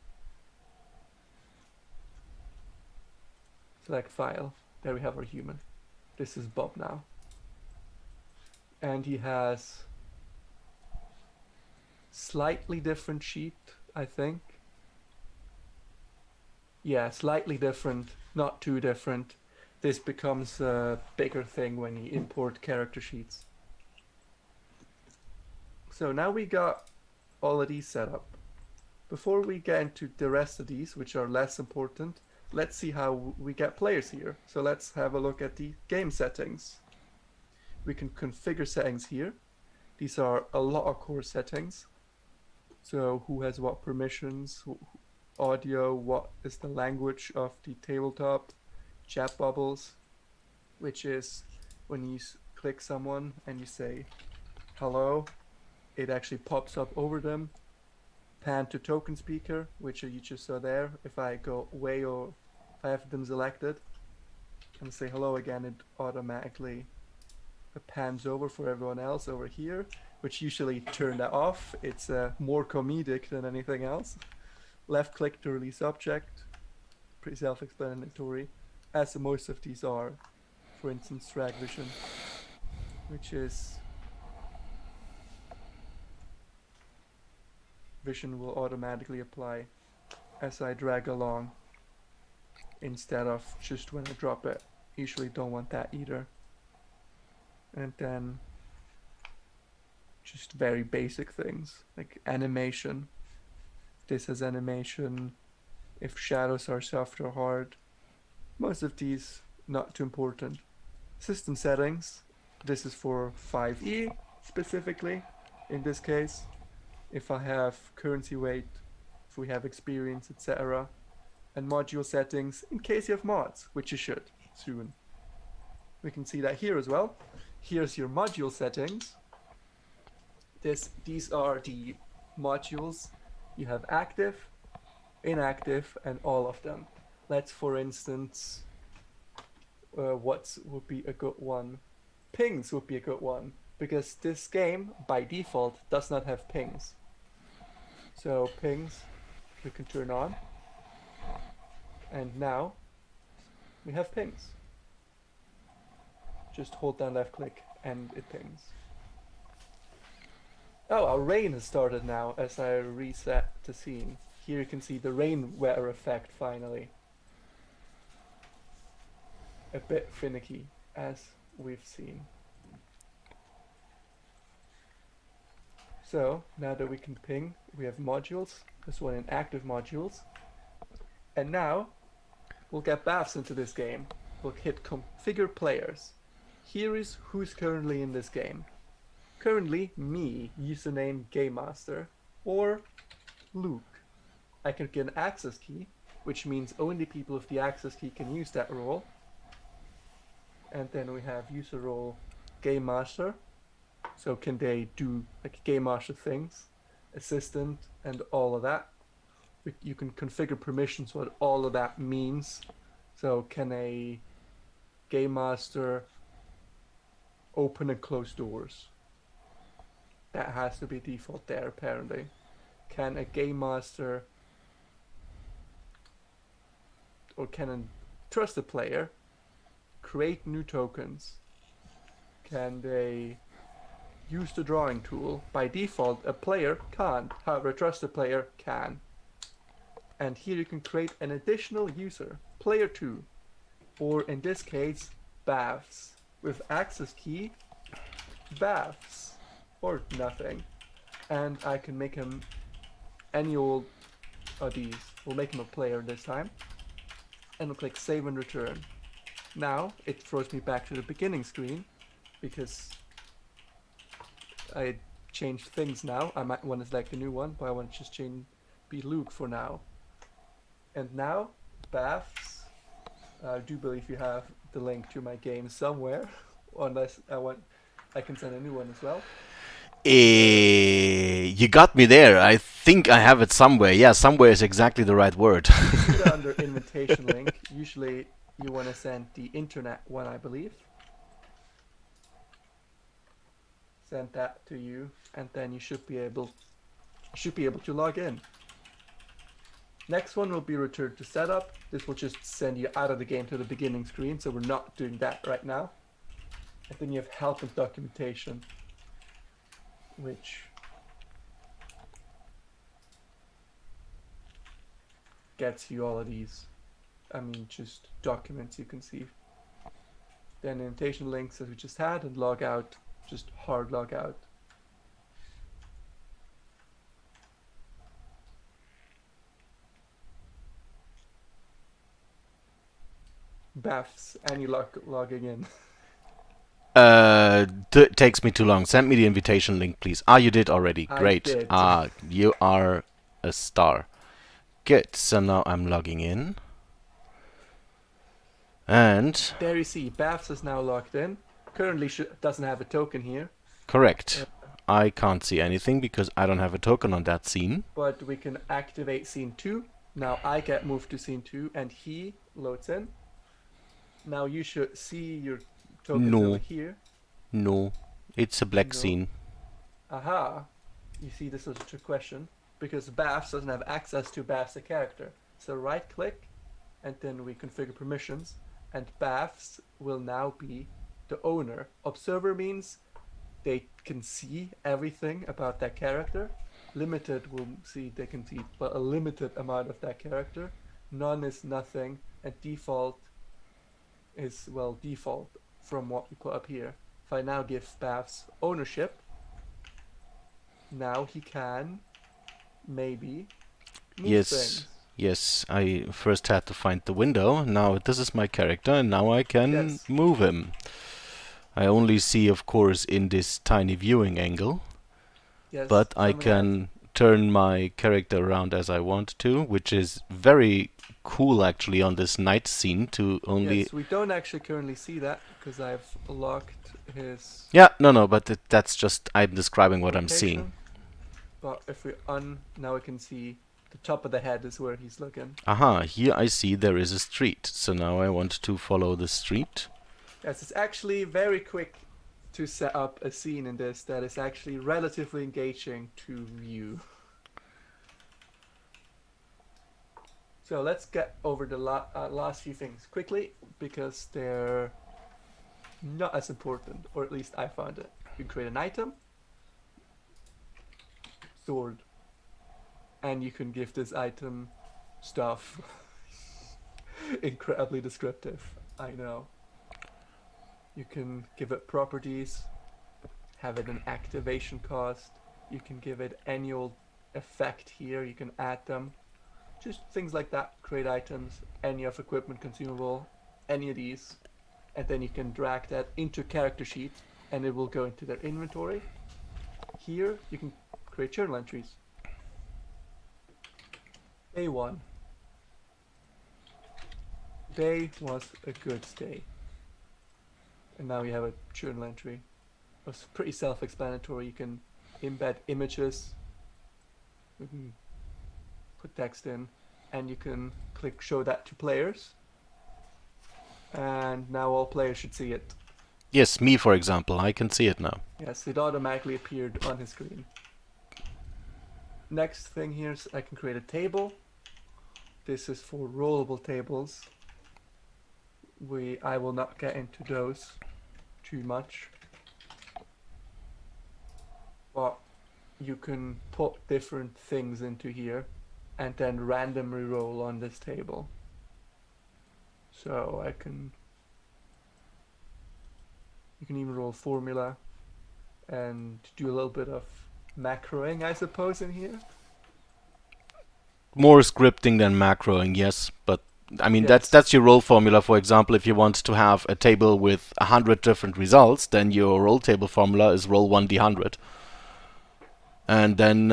A: Select file. There we have our human. This is Bob now. And he has slightly different sheet, I think. Yeah, slightly different, not too different. This becomes a bigger thing when you import character sheets. So now we got all of these set up. Before we get into the rest of these, which are less important, let's see how we get players here. So let's have a look at the game settings. We can configure settings here. These are a lot of core settings. So who has what permissions, audio, what is the language of the tabletop, chat bubbles, which is when you click someone and you say hello, it actually pops up over them. pan to token speaker, which you just saw there. If I go away or if I have them selected and say hello again, it automatically pans over for everyone else over here, which usually turn that off. It's more comedic than anything else. Left click to release object, pretty self-explanatory, as most of these are. For instance, drag vision, which is vision will automatically apply as I drag along instead of just when I drop it. Usually don't want that either. And then just very basic things like animation. This has animation, if shadows are soft or hard. Most of these not too important. System settings, this is for 5e specifically in this case. If I have currency weight, if we have experience, etc. And module settings in case you have mods, which you should soon. We can see that here as well. Here's your module settings. These are the modules you have active, inactive, and all of them. Let's, for instance, what would be a good one? Pings would be a good one, because this game, by default, does not have pings. So pings, we can turn on. And now, we have pings. Just hold down left click and it pings. Oh, our rain has started now as I reset the scene. Here you can see the rain weather effect finally. A bit finicky, as we've seen. So, now that we can ping, we have modules. This one in active modules. And now, we'll get baths into this game. We'll hit configure players. Here is who's currently in this game. Currently, me, username Game Master, or Luke. I can get an access key, which means only people with the access key can use that role. And then we have user role Game Master. So can they do like Game Master things, assistant, and all of that. You can configure permissions, what all of that means. So can a Game Master open and close doors? That has to be default there, apparently. Can a Game Master or can a trusted player create new tokens? Can they use the drawing tool? By default, a player can't. However, a trusted player can. And here you can create an additional user, player 2, or in this case, baths. With access key, baths, or nothing. And I can make him any old of these. We'll make him a player this time. And we'll click save and return. Now, it throws me back to the beginning screen, because I changed things now. I might want to select a new one, but I want to just be Luke for now. And now, baths. I do believe you have the link to my game somewhere, unless I can send a new one as well.
B: You got me there. I think I have it somewhere. Yeah, somewhere is exactly the right word.
A: Put it under invitation link. Usually you want to send the internet one, I believe. Send that to you, and then you should be able to log in. Next one will be return to setup. This will just send you out of the game to the beginning screen, so we're not doing that right now. And then you have help and documentation, which gets you all of these. I mean, just documents you can see. Then invitation links as we just had, and log out, just hard log out. Baths, and you logging in.
B: Takes me too long. Send me the invitation link, please. You did already. Great.
A: Did.
B: You are a star. Good. So now I'm logging in. And
A: there you see, Baths is now logged in. Currently doesn't have a token here.
B: correct. I can't see anything because I don't have a token on that scene.
A: But we can activate scene 2. Now I get moved to scene 2 and he loads in. Now you should see your tokens over here.
B: No, it's a black
A: No.
B: scene.
A: Aha! You see, this is a trick question because Bafs doesn't have access to Bafs the character. So right click and then we configure permissions and Bafs will now be the owner. Observer means they can see everything about that character. Limited will see they can see but a limited amount of that character. None is nothing, and default is, well, default from what we put up here. If I now give Bafs ownership, now he can maybe move things.
B: Yes, I first had to find the window. Now this is my character, and now I can move him. I only see, of course, in this tiny viewing angle.
A: Yes,
B: but I can turn my character around as I want to, which is very cool actually on this night scene to only...
A: Yes, we don't actually currently see that because I've locked his...
B: Yeah, no, but that's just, I'm describing what
A: location.
B: I'm seeing.
A: But if we now we can see the top of the head is where he's looking.
B: Aha, here I see there is a street, so now I want to follow the street.
A: Yes, it's actually very quick to set up a scene in this that is actually relatively engaging to view. So let's get over the last few things quickly because they're not as important, or at least I found it. You can create an item, sword, and you can give this item stuff. Incredibly descriptive, I know. You can give it properties, have it an activation cost, you can give it annual effect here, you can add them. Just things like that, create items, any of equipment consumable, any of these. And then you can drag that into character sheet and it will go into their inventory. Here you can create journal entries. Day 1. Day was a good day. And now you have a journal entry. It's pretty self-explanatory. You can embed images, you can put text in, and you can click show that to players. And now all players should see it.
B: Yes, me for example, I can see it now.
A: Yes, it automatically appeared on his screen. Next thing here is I can create a table. This is for rollable tables. I will not get into those too much. But you can put different things into here and then randomly roll on this table. So you can even roll formula and do a little bit of macroing, I suppose, in here.
B: More scripting than macroing, yes, but I mean
A: Yes.
B: that's your roll formula. For example, if you want to have a table with 100 different results, then your roll table formula is roll 1d100. And then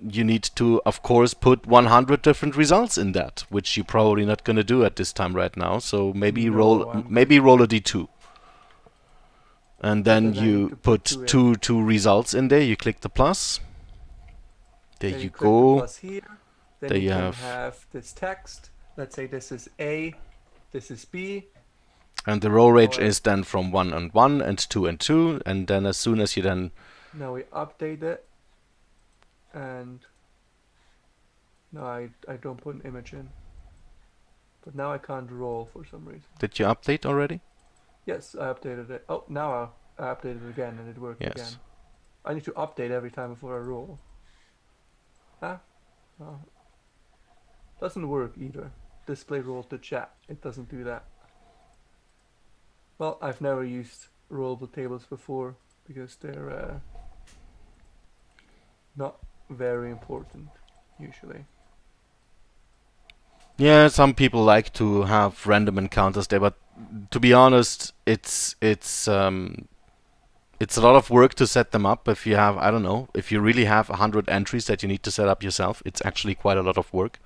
B: you need to, of course, put 100 different results in that, which you're probably not going to do at this time right now. So maybe roll a d2. And then you put two results in there. You click the plus. There
A: Then
B: you
A: click
B: go.
A: the plus here. Then
B: There
A: you
B: you
A: can
B: have-
A: have this text. Let's say this is A, this is B.
B: And the roll range
A: Or-
B: is then from 1 and 1 and 2 and 2. And then as soon as you then...
A: Now we update it. And no, I don't put an image in. But now I can't roll for some reason.
B: Did you update already?
A: Yes, I updated it. Oh, now I updated it again and it worked
B: Yes.
A: again. I need to update every time before I roll. Ah, no. Doesn't work either. Display roll to chat. It doesn't do that. Well, I've never used rollable tables before because they're not very important usually.
B: Yeah, some people like to have random encounters there, but to be honest, it's a lot of work to set them up. If you have, I don't know, if you really have 100 entries that you need to set up yourself, it's actually quite a lot of work.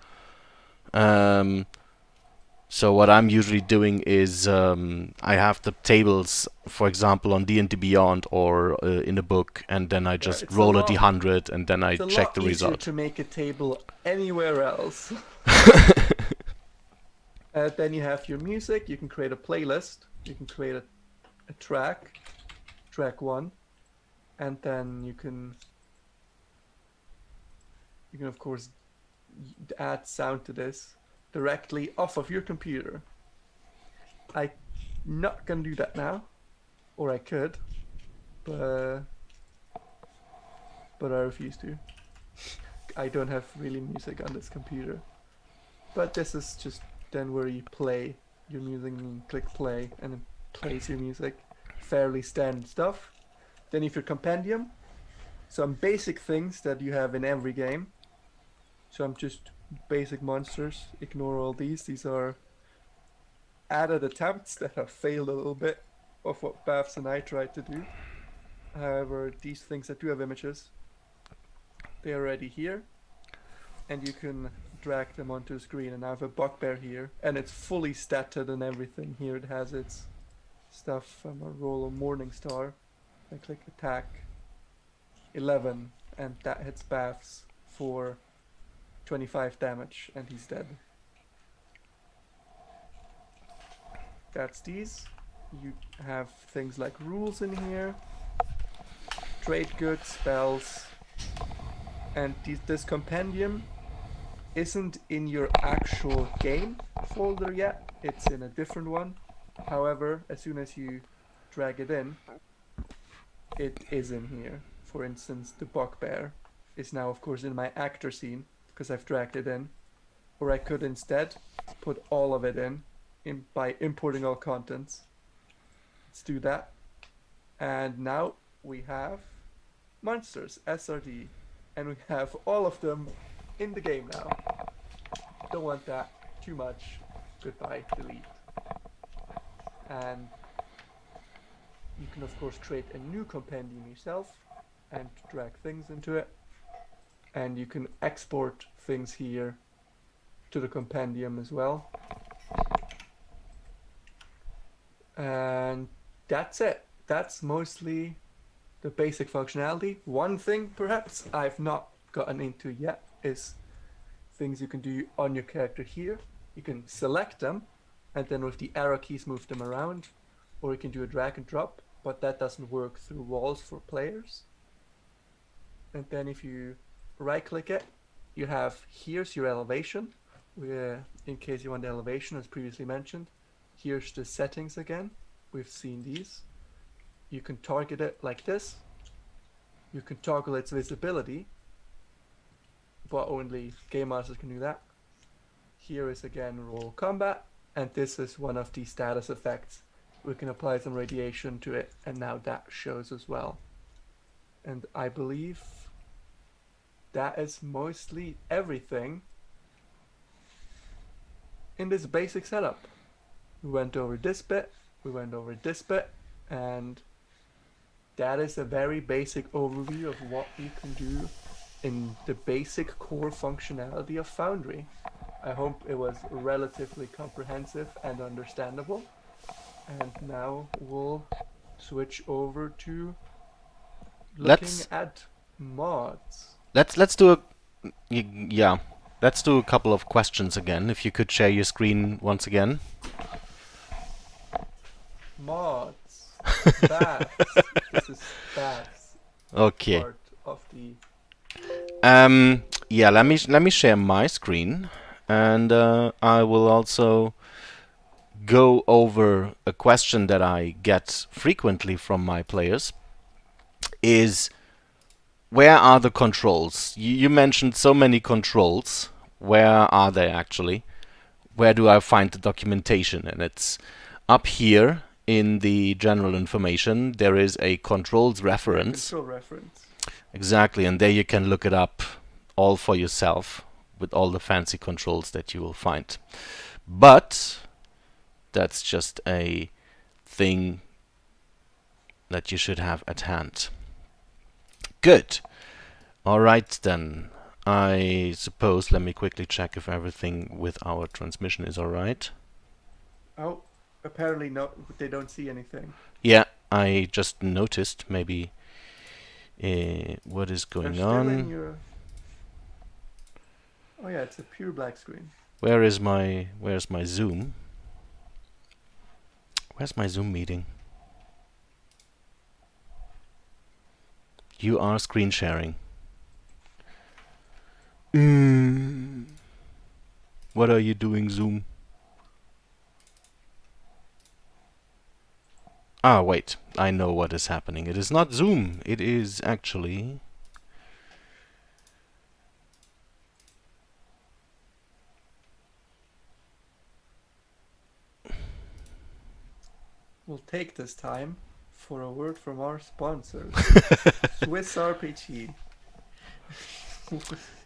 B: So what I'm usually doing is I have the tables, for example, on D&D Beyond or in a book, and then I just roll a D100 and then I
A: It's a
B: check
A: lot
B: the
A: easier
B: result.
A: to make a table anywhere else. Then you have your music. You can create a playlist. You can create a track 1, and then you can of course add sound to this directly off of your computer. I'm not gonna do that now, or I could, but I refuse to. I don't have really music on this computer. But this is just then where you play your music and click play and it plays your music. Fairly standard stuff. Then if your compendium, some basic things that you have in every game. Some just basic monsters. Ignore all these. These are added attempts that have failed a little bit of what Bavs and I tried to do. However, these things that do have images, they're already here. And you can drag them onto the screen. And I have a bugbear here. And it's fully statted and everything. Here it has its stuff. I'm a roll of Morningstar. I click attack 11. And that hits Bavs for 25 damage. And he's dead. That's these. You have things like rules in here. Trade goods, spells. And this compendium isn't in your actual game folder yet. It's in a different one. However, as soon as you drag it in, it is in here. For instance, the bugbear is now, of course, in my actor scene because I've dragged it in. Or I could instead put all of it in by importing all contents. Let's do that. And now we have monsters, SRD. And we have all of them in the game now. Don't want that too much. Goodbye, delete. And you can of course create a new compendium yourself and drag things into it. And you can export things here to the compendium as well. And that's it. That's mostly the basic functionality. One thing perhaps I've not gotten into yet is things you can do on your character here. You can select them and then with the arrow keys move them around, or you can do a drag and drop, but that doesn't work through walls for players. And then if you right click it, you have here's your elevation, where in case you want the elevation as previously mentioned. Here's the settings again. We've seen these. You can target it like this. You can toggle its visibility, but only Game Masters can do that. Here is again roll combat, and this is one of the status effects. We can apply some radiation to it, and now that shows as well. And I believe that is mostly everything in this basic setup. We went over this bit, we went over this bit, and that is a very basic overview of what you can do in the basic core functionality of Foundry. I hope it was relatively comprehensive and understandable. And now we'll switch over to looking at mods.
B: Let's do let's do a couple of questions again. If you could share your screen once again.
A: Mods. Baths. This is baths.
B: Okay.
A: Part of the.
B: Yeah. Let me share my screen, and I will also go over a question that I get frequently from my players. Is where are the controls? You mentioned so many controls. Where are they actually? Where do I find the documentation? And it's up here in the general information. There is a controls reference.
A: Control reference.
B: Exactly, and there you can look it up all for yourself with all the fancy controls that you will find. But that's just a thing that you should have at hand. Good. Alright then. I suppose, let me quickly check if everything with our transmission is alright.
A: Oh, apparently no, they don't see anything.
B: Yeah, I just noticed. Maybe what is
A: They're
B: going
A: still in
B: on?
A: your. Oh yeah, it's a pure black screen.
B: Where's my Zoom? Where's my Zoom meeting? You are screen sharing. What are you doing, Zoom? Ah, wait. I know what is happening. It is not Zoom. It is actually...
A: We'll take this time for a word from our sponsors, SwissRPG.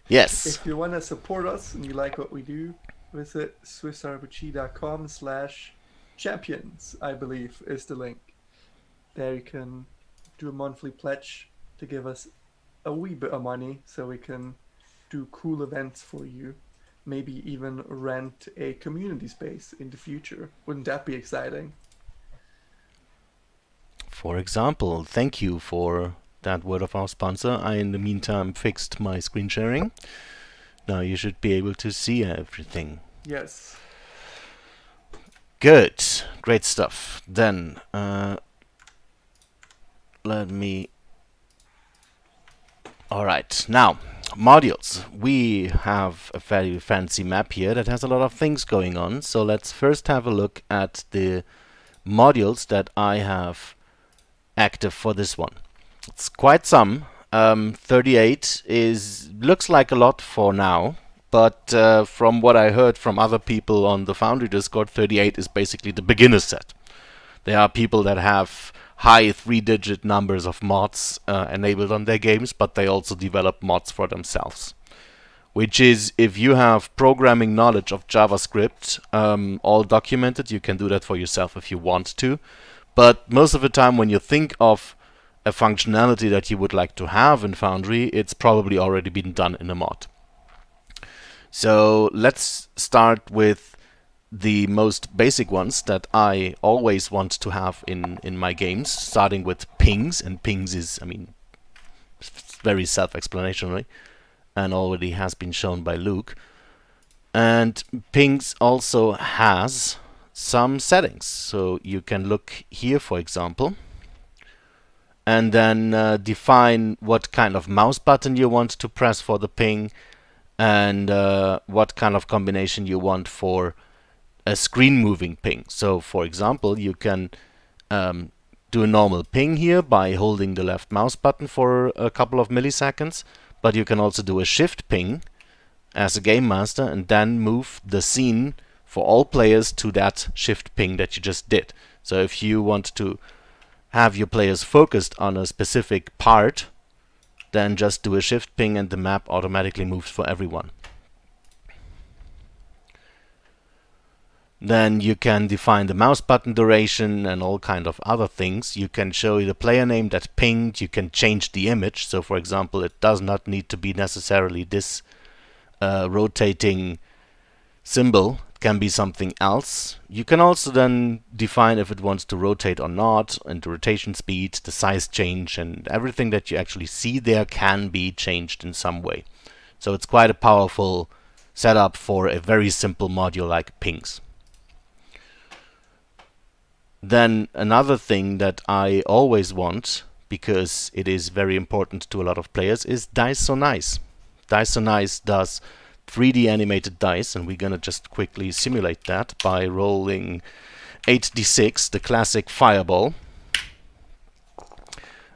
B: Yes.
A: If you want to support us and you like what we do, visit swissrpg.com/champions, I believe is the link. There you can do a monthly pledge to give us a wee bit of money so we can do cool events for you. Maybe even rent a community space in the future. Wouldn't that be exciting?
B: For example, thank you for that word of our sponsor. I, in the meantime, fixed my screen sharing. Now you should be able to see everything.
A: Yes.
B: Good. Great stuff. Then, let me... Alright, now, modules. We have a very fancy map here that has a lot of things going on. So let's first have a look at the modules that I have active for this one. It's quite some. 38 looks like a lot for now, but from what I heard from other people on the Foundry Discord, 38 is basically the beginner set. There are people that have high 3-digit numbers of mods enabled on their games, but they also develop mods for themselves. Which is, if you have programming knowledge of JavaScript all documented, you can do that for yourself if you want to. But most of the time when you think of a functionality that you would like to have in Foundry, it's probably already been done in a mod. So let's start with the most basic ones that I always want to have in my games, starting with pings. And pings is, I mean, very self-explanatory and already has been shown by Luke. And pings also has some settings. So you can look here, for example, and then define what kind of mouse button you want to press for the ping, and what kind of combination you want for a screen moving ping. So for example, you can do a normal ping here by holding the left mouse button for a couple of milliseconds, but you can also do a shift ping as a game master and then move the scene for all players to that shift ping that you just did. So if you want to have your players focused on a specific part, then just do a shift ping and the map automatically moves for everyone. Then you can define the mouse button duration and all kind of other things. You can show the player name that pinged. You can change the image. So for example, it does not need to be necessarily this rotating symbol. It can be something else. You can also then define if it wants to rotate or not, and the rotation speed, the size change, and everything that you actually see there can be changed in some way. So it's quite a powerful setup for a very simple module like pings. Then another thing that I always want, because it is very important to a lot of players, is Dice So Nice. Dice So Nice does 3D animated dice, and we're gonna just quickly simulate that by rolling 8d6, the classic fireball.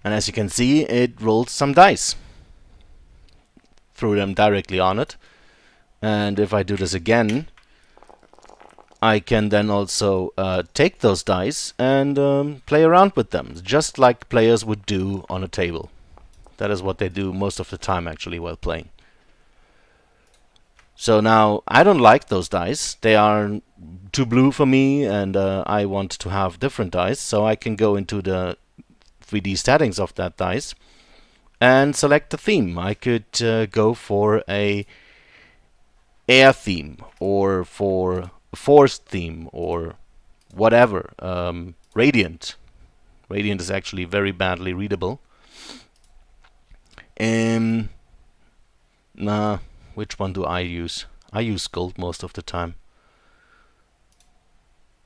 B: And as you can see, it rolled some dice. Threw them directly on it. And if I do this again, I can then also take those dice and play around with them, just like players would do on a table. That is what they do most of the time, actually, while playing. So now, I don't like those dice. They are too blue for me, and I want to have different dice, so I can go into the 3D settings of that dice and select the theme. I could go for a air theme, or for a forest theme, or whatever. Radiant. Radiant is actually very badly readable. Nah, which one do I use? I use gold most of the time.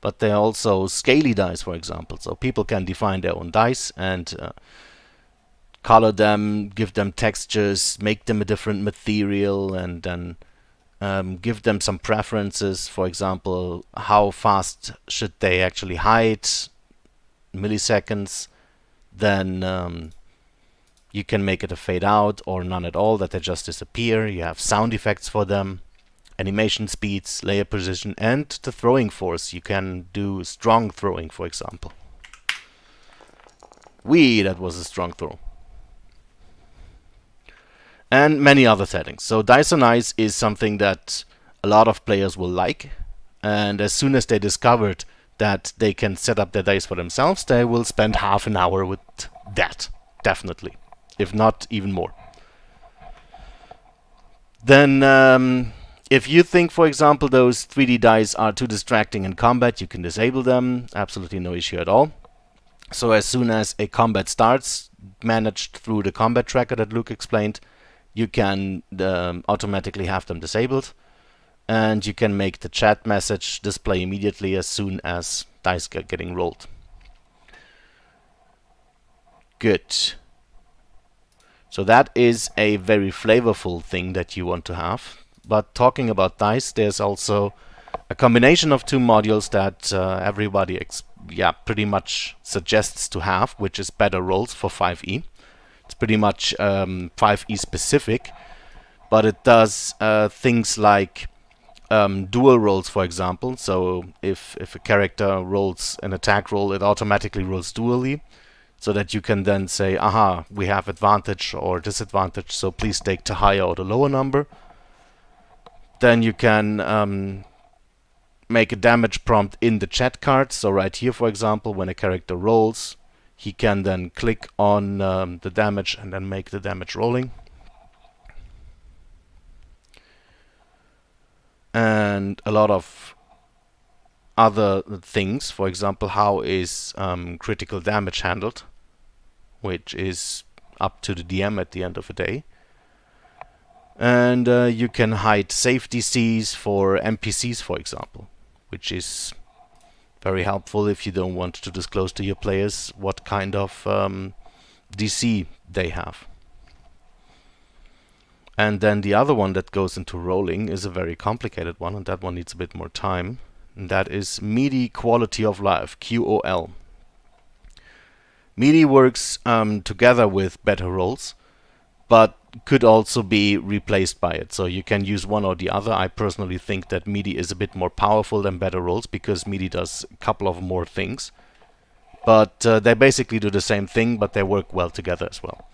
B: But there are also scaly dice, for example. So people can define their own dice and color them, give them textures, make them a different material, and then give them some preferences. For example, how fast should they actually hide, milliseconds. Then you can make it a fade out or none at all, that they just disappear. You have sound effects for them, animation speeds, layer precision, and the throwing force. You can do strong throwing, for example. That was a strong throw. And many other settings. So Dice on Ice is something that a lot of players will like, and as soon as they discovered that they can set up their dice for themselves, they will spend half an hour with that, definitely, if not even more. Then if you think, for example, those 3D dice are too distracting in combat, you can disable them, absolutely no issue at all. So as soon as a combat starts, managed through the combat tracker that Luke explained, you can automatically have them disabled, and you can make the chat message display immediately as soon as dice get getting rolled. Good. So that is a very flavorful thing that you want to have. But talking about dice, there's also a combination of two modules that everybody pretty much suggests to have, which is better rolls for 5e. It's pretty much 5e specific, but it does things like dual rolls, for example. So if a character rolls an attack roll, it automatically rolls dually, so that you can then say, aha, we have advantage or disadvantage, so please take the higher or the lower number. Then you can make a damage prompt in the chat card. So right here, for example, when a character rolls, he can then click on the damage and then make the damage rolling. And a lot of other things, for example, how is critical damage handled, which is up to the DM at the end of the day. And you can hide save DCs for NPCs, for example, which is very helpful if you don't want to disclose to your players what kind of DC they have. And then the other one that goes into rolling is a very complicated one, and that one needs a bit more time. And that is MIDI quality of life, QOL. MIDI works together with better rolls, but could also be replaced by it. So you can use one or the other. I personally think that MIDI is a bit more powerful than better rolls, because MIDI does a couple of more things. But they basically do the same thing, but they work well together as well.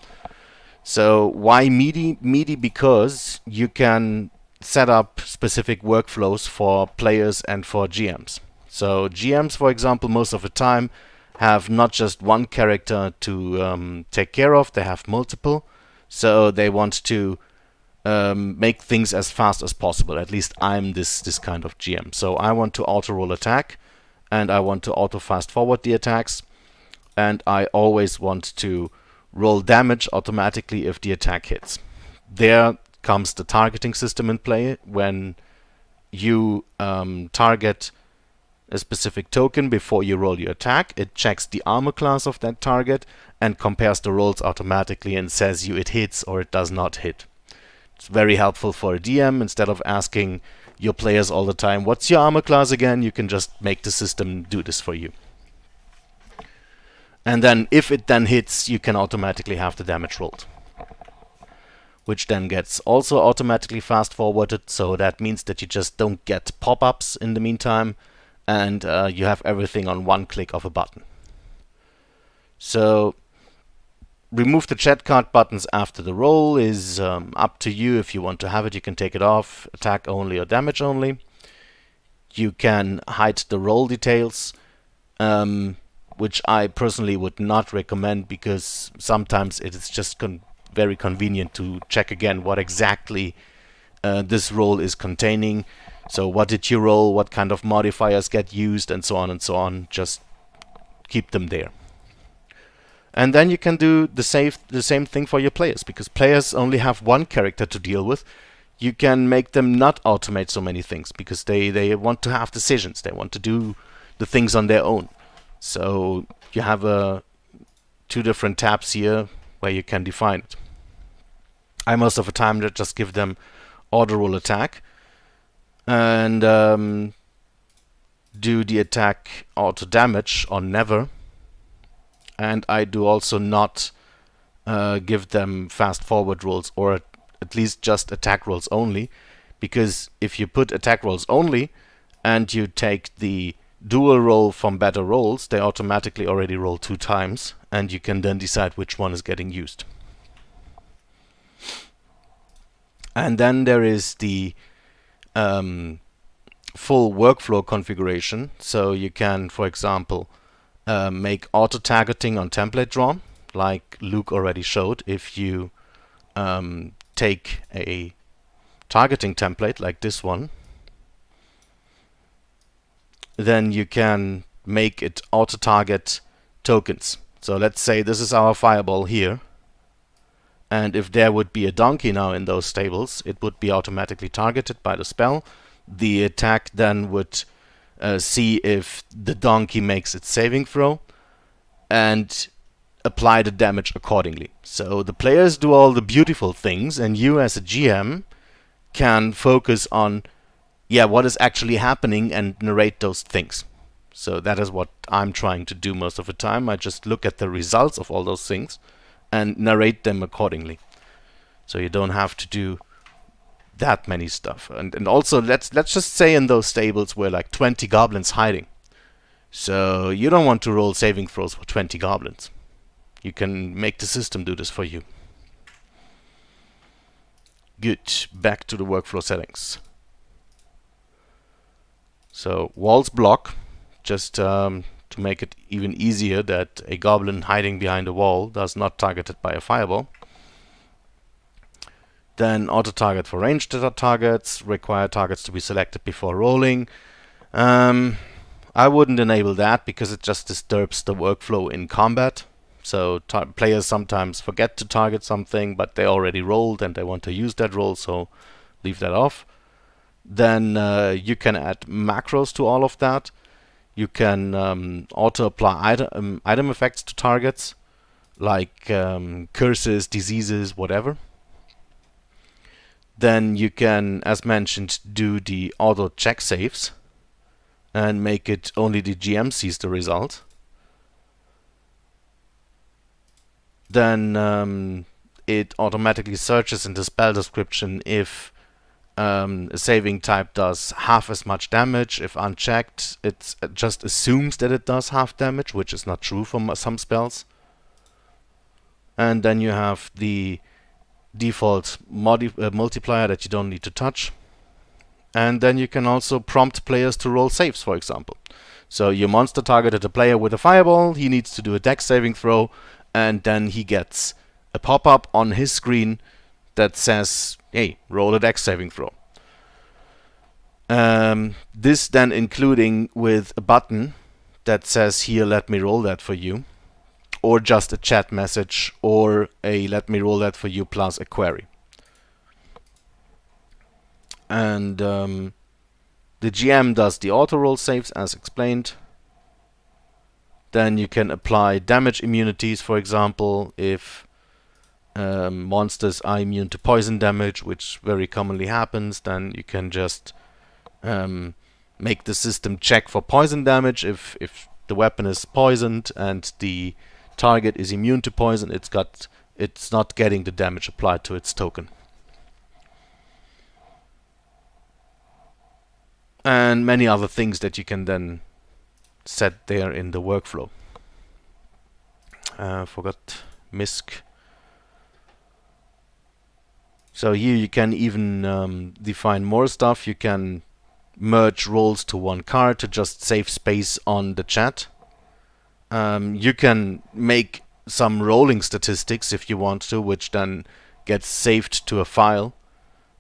B: So why MIDI? MIDI because you can set up specific workflows for players and for GMs. So GMs, for example, most of the time have not just one character to take care of, they have multiple. So they want to make things as fast as possible. At least I'm this kind of GM. So I want to auto-roll attack, and I want to auto-fast forward the attacks, and I always want to roll damage automatically if the attack hits. There comes the targeting system in play. When you target a specific token before you roll your attack, it checks the armor class of that target and compares the rolls automatically and says you it hits or it does not hit. It's very helpful for a DM. Instead of asking your players all the time, what's your armor class again, you can just make the system do this for you. And then if it then hits, you can automatically have the damage rolled, which then gets also automatically fast forwarded. So that means that you just don't get pop-ups in the meantime, and you have everything on one click of a button. So remove the chat card buttons after the roll is up to you. If you want to have it, you can take it off, attack only or damage only. You can hide the roll details, which I personally would not recommend, because sometimes it is just very convenient to check again what exactly this roll is containing. So what did you roll, what kind of modifiers get used, and so on and so on. Just keep them there. And then you can do the same thing for your players, because players only have one character to deal with. You can make them not automate so many things, because they want to have decisions. They want to do the things on their own. So you have two different tabs here where you can define it. I most of the time just give them auto roll attack and do the attack auto damage on never. And I do also not give them fast forward rolls, or at least just attack rolls only, because if you put attack rolls only and you take the dual roll from better rolls, they automatically already roll 2 times, and you can then decide which one is getting used. And then there is the full workflow configuration. So you can, for example, make auto-targeting on template draw, like Luke already showed. If you take a targeting template like this one, then you can make it auto-target tokens. So let's say this is our fireball here, and if there would be a donkey now in those tables, it would be automatically targeted by the spell. The attack then would see if the donkey makes its saving throw and apply the damage accordingly. So the players do all the beautiful things, and you as a GM can focus on what is actually happening and narrate those things. So that is what I'm trying to do most of the time. I just look at the results of all those things and narrate them accordingly. So you don't have to do that many stuff. And also let's just say in those stables were like 20 goblins hiding. So you don't want to roll saving throws for 20 goblins. You can make the system do this for you. Good. Back to the workflow settings. So walls block, just to make it even easier that a goblin hiding behind a wall does not target it by a fireball. Then auto target for ranged targets, require targets to be selected before rolling. I wouldn't enable that because it just disturbs the workflow in combat. So players sometimes forget to target something, but they already rolled and they want to use that roll, so leave that off. Then you can add macros to all of that. You can auto apply item effects to targets, like curses, diseases, whatever. Then you can, as mentioned, do the auto check saves and make it only the GM sees the result. Then it automatically searches in the spell description if a saving type does half as much damage. If unchecked, it just assumes that it does half damage, which is not true for some spells. And then you have the default multiplier that you don't need to touch. And then you can also prompt players to roll saves, for example. So your monster targeted a player with a fireball, he needs to do a dex saving throw, and then he gets a pop-up on his screen that says, hey, roll a dex saving throw. This then including with a button that says, here, let me roll that for you, or just a chat message, or a let me roll that for you plus a query. And the GM does the auto roll saves as explained. Then you can apply damage immunities, for example, if monsters are immune to poison damage, which very commonly happens, then you can just make the system check for poison damage. If the weapon is poisoned and the target is immune to poison, it's not getting the damage applied to its token. And many other things that you can then set there in the workflow. Forgot MISC. So here you can even define more stuff. You can merge rolls to one card to just save space on the chat. You can make some rolling statistics if you want to, which then gets saved to a file.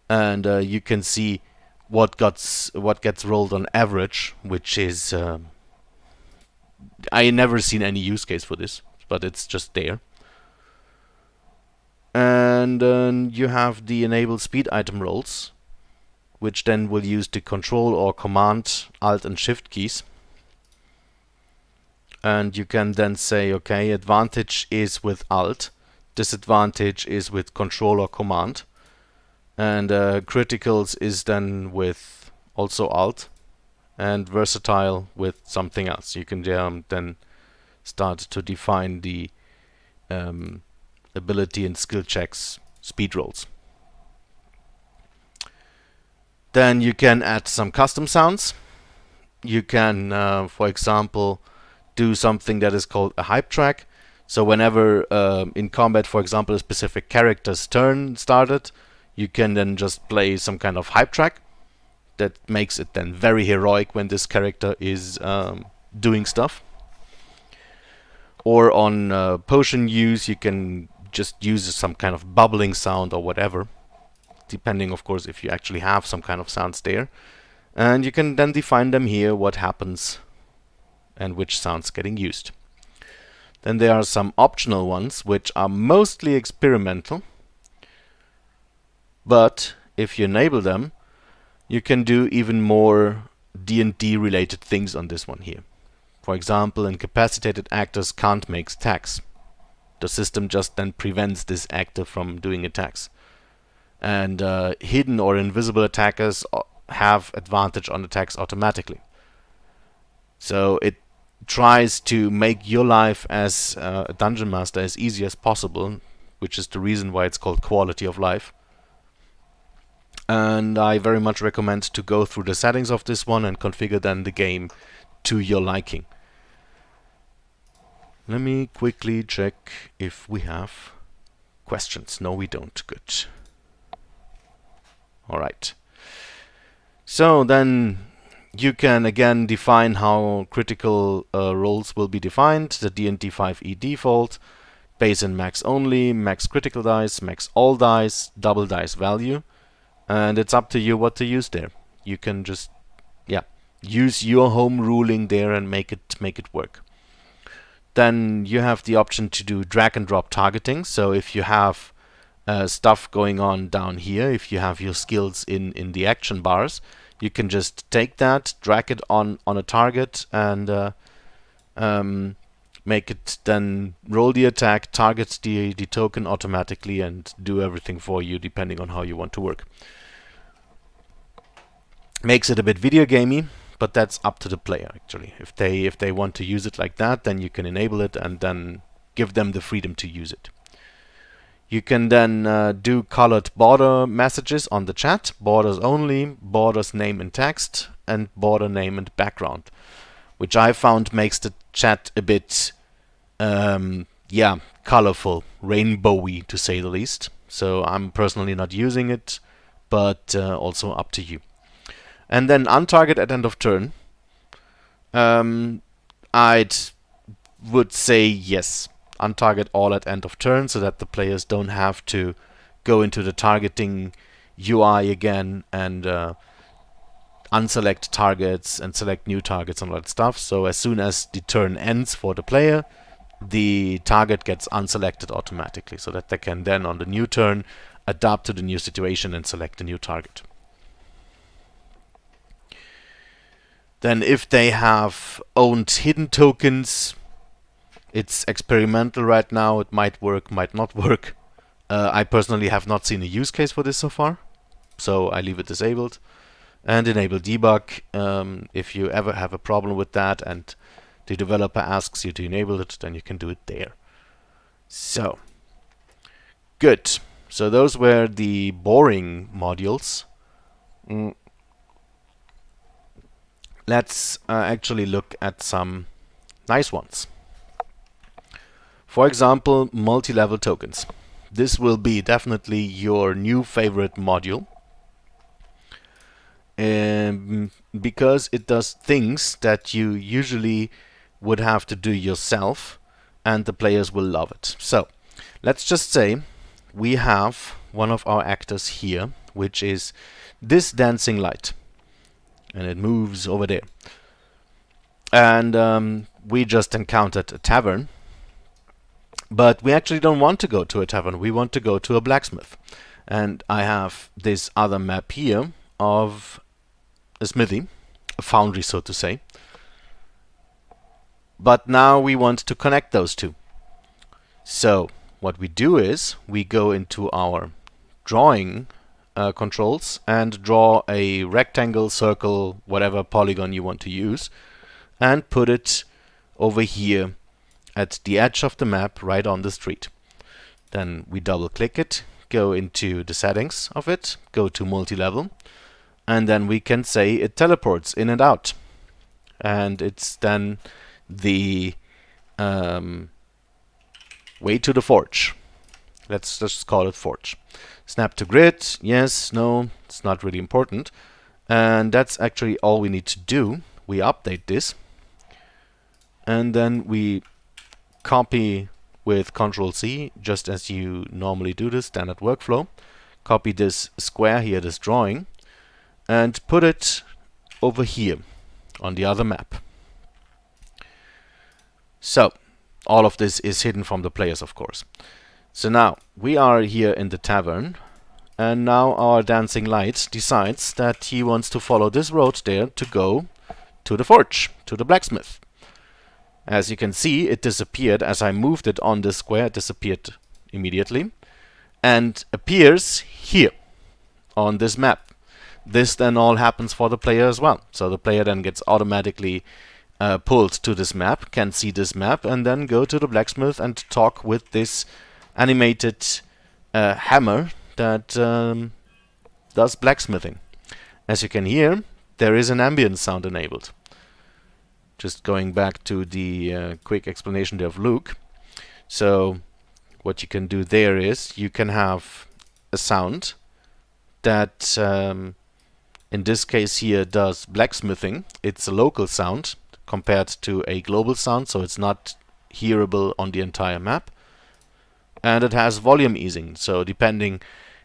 B: And you can see what gets rolled on average, which is I never seen any use case for this, but it's just there. And then you have the enable speed item rolls, which then will use the control or command alt and shift keys. And you can then say, okay, advantage is with alt, disadvantage is with control or command, and criticals is then with also alt, and versatile with something else. You can then start to define the ability and skill checks speed rolls. Then you can add some custom sounds. You can, for example, do something that is called a hype track. So whenever in combat, for example, a specific character's turn started, you can then just play some kind of hype track that makes it then very heroic when this character is doing stuff. Or on potion use, you can just use some kind of bubbling sound or whatever, depending, of course, if you actually have some kind of sounds there. And you can then define them here, what happens and which sounds getting used. Then there are some optional ones, which are mostly experimental. But if you enable them, you can do even more D&D related things on this one here. For example, incapacitated actors can't make attacks. The system just then prevents this actor from doing attacks. And hidden or invisible attackers have advantage on attacks automatically. So it tries to make your life as a dungeon master as easy as possible, which is the reason why it's called quality of life. And I very much recommend to go through the settings of this one and configure then the game to your liking. Let me quickly check if we have questions. No, we don't. Good. Alright. So then you can again define how critical rolls will be defined. The D&D 5e default, base and max only, max critical dice, max all dice, double dice value. And it's up to you what to use there. You can just, use your home ruling there and make it work. Then you have the option to do drag and drop targeting. So if you have stuff going on down here, if you have your skills in the action bars, you can just take that, drag it on a target, and make it then roll the attack, target the token automatically, and do everything for you depending on how you want to work. Makes it a bit video gamey, but that's up to the player actually. If they want to use it like that, then you can enable it and then give them the freedom to use it. You can then do colored border messages on the chat, borders only, borders name and text, and border name and background, which I found makes the chat a bit colorful, rainbowy to say the least. So I'm personally not using it, but also up to you. And then untarget at end of turn. I'd would say yes. Untarget all at end of turn so that the players don't have to go into the targeting UI again and unselect targets and select new targets and all that stuff. So as soon as the turn ends for the player, the target gets unselected automatically so that they can then on the new turn adapt to the new situation and select a new target. Then if they have owned hidden tokens, it's experimental right now. It might work, might not work. I personally have not seen a use case for this so far, so I leave it disabled. And enable debug. If you ever have a problem with that and the developer asks you to enable it, then you can do it there. So, good. So those were the boring modules. Let's actually look at some nice ones. For example, multi-level tokens. This will be definitely your new favorite module. Because it does things that you usually would have to do yourself, and the players will love it. So, let's just say we have one of our actors here which is this dancing light. And it moves over there. And we just encountered a tavern. But we actually don't want to go to a tavern. We want to go to a blacksmith. And I have this other map here of a smithy, a foundry, so to say. But now we want to connect those two. So what we do is we go into our drawing controls and draw a rectangle, circle, whatever polygon you want to use, and put it over here at the edge of the map right on the street. Then we double click it, go into the settings of it, go to multi-level, and then we can say it teleports in and out. And it's then the way to the forge. Let's just call it forge. Snap to grid, yes, no, it's not really important. And that's actually all we need to do. We update this, and then we copy with Ctrl+C, just as you normally do this, standard workflow. Copy this square here, this drawing, and put it over here on the other map. So, all of this is hidden from the players, of course. So now, we are here in the tavern, and now our dancing light decides that he wants to follow this road there to go to the forge, to the blacksmith. As you can see, it disappeared as I moved it on this square. It disappeared immediately and appears here on this map. This then all happens for the player as well. So the player then gets automatically pulled to this map, can see this map, and then go to the blacksmith and talk with this animated hammer that does blacksmithing. As you can hear, there is an ambient sound enabled. Just going back to the quick explanation there of Luke. So what you can do there is you can have a sound that in this case here does blacksmithing. It's a local sound compared to a global sound, so it's not hearable on the entire map. And it has volume easing, so depending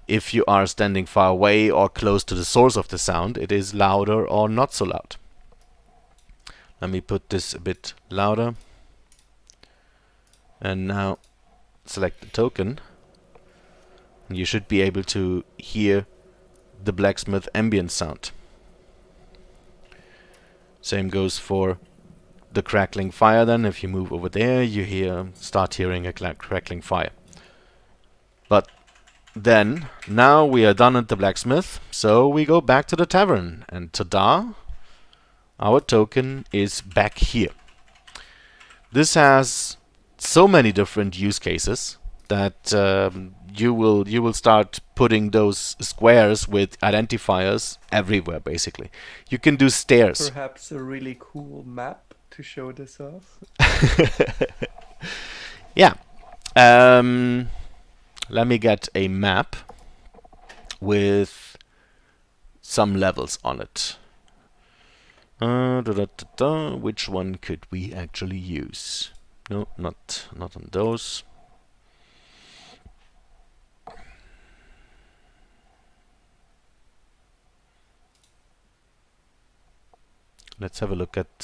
B: if you are standing far away or close to the source of the sound, it is louder or not so loud. Let me put this a bit louder. And now select the token. And you should be able to hear the blacksmith ambient sound. Same goes for the crackling fire then. If you move over there, you start hearing a crackling fire. But then, now we are done at the blacksmith, so we go back to the tavern. And ta-da! Our token is back here. This has so many different use cases that you will start putting those squares with identifiers everywhere, basically. You can do stairs.
A: Perhaps a really cool map to show this off.
B: Yeah. Let me get a map with some levels on it. Which one could we actually use? No, not on those. Let's have a look at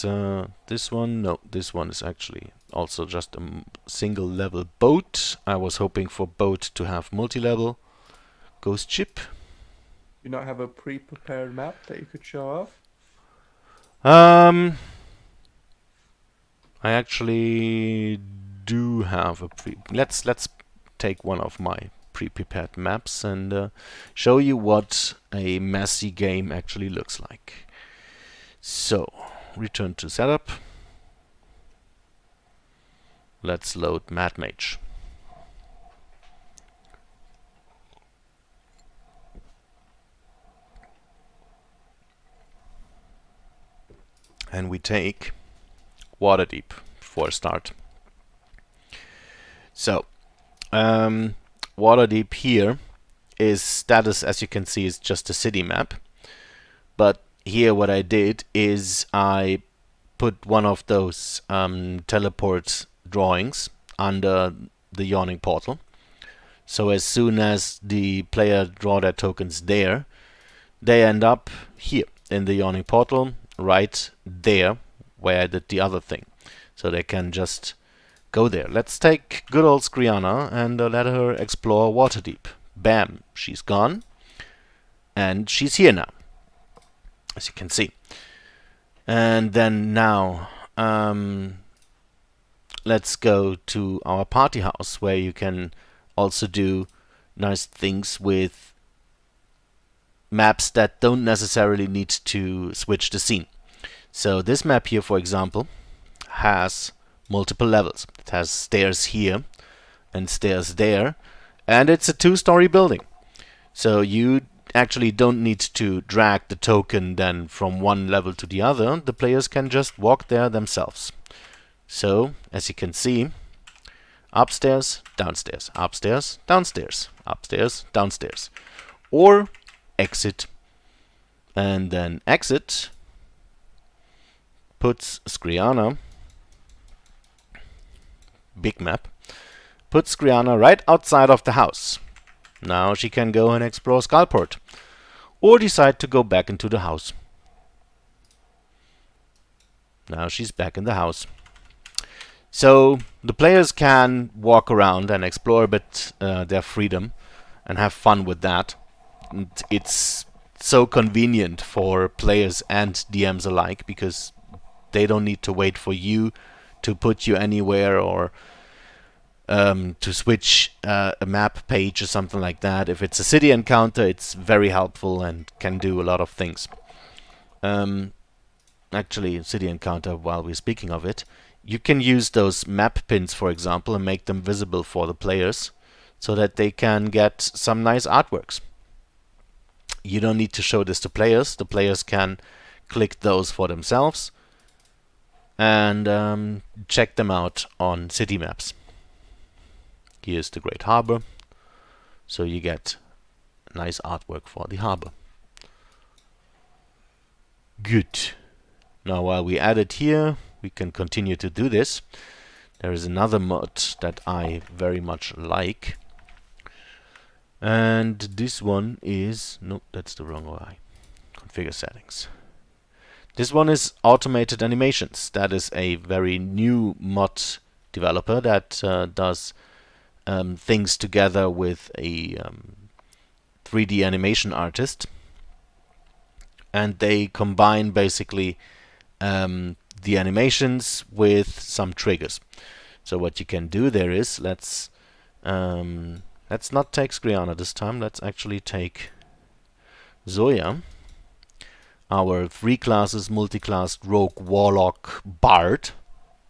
B: this one. No, this one is actually also just a single level boat. I was hoping for boat to have multi-level. Ghost ship.
A: You not have a pre-prepared map that you could show off?
B: I actually do have a let's take one of my pre-prepared maps and show you what a messy game actually looks like. So, return to setup. Let's load Mad Mage. And we take Waterdeep for a start. So, Waterdeep here is status, as you can see, is just a city map. But here what I did is I put one of those teleport drawings under the yawning portal. So as soon as the player draw their tokens there, they end up here in the yawning portal, right there where I did the other thing. So they can just go there. Let's take good old Skriana and let her explore Waterdeep. Bam, she's gone. And she's here now, as you can see. And then now, let's go to our party house, where you can also do nice things with maps that don't necessarily need to switch the scene. So this map here, for example, has multiple levels. It has stairs here and stairs there, and it's a 2-story building. So you actually don't need to drag the token then from one level to the other. The players can just walk there themselves. So, as you can see, upstairs, downstairs, upstairs, downstairs, upstairs, downstairs. Or exit, and then exit puts Skriana, big map, puts Skriana right outside of the house. Now she can go and explore Skullport, or decide to go back into the house. Now she's back in the house. So the players can walk around and explore a bit their freedom and have fun with that. And it's so convenient for players and DMs alike, because they don't need to wait for you to put you anywhere, or to switch a map page or something like that. If it's a city encounter, it's very helpful and can do a lot of things. Actually, city encounter, while we're speaking of it, you can use those map pins, for example, and make them visible for the players so that they can get some nice artworks. You don't need to show this to players. The players can click those for themselves and check them out on city maps. Here's the Great Harbor, so you get nice artwork for the harbor. Good. Now while we add it here, we can continue to do this. There is another mod that I very much like, and this one is... no, that's the wrong way. Configure settings. This one is automated animations. That is a very new mod developer that does things together with a 3D animation artist, and they combine basically the animations with some triggers. So what you can do there is, let's not take Skriana this time. Let's actually take Zoya, our 3 classes multi-class rogue warlock bard.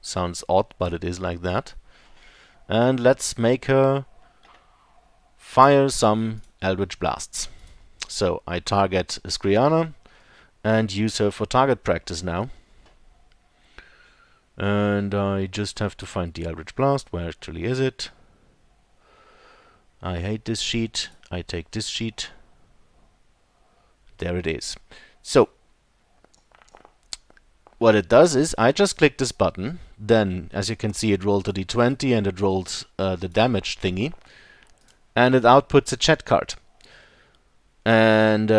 B: Sounds odd, but it is like that. And let's make her fire some Eldritch Blasts. So I target Skriana and use her for target practice now. And I just have to find the Eldritch Blast. Where actually is it? I hate this sheet. I take this sheet. There it is. So what it does is, I just click this button, then as you can see it rolled a d20 and it rolled the damage thingy, and it outputs a chat card. And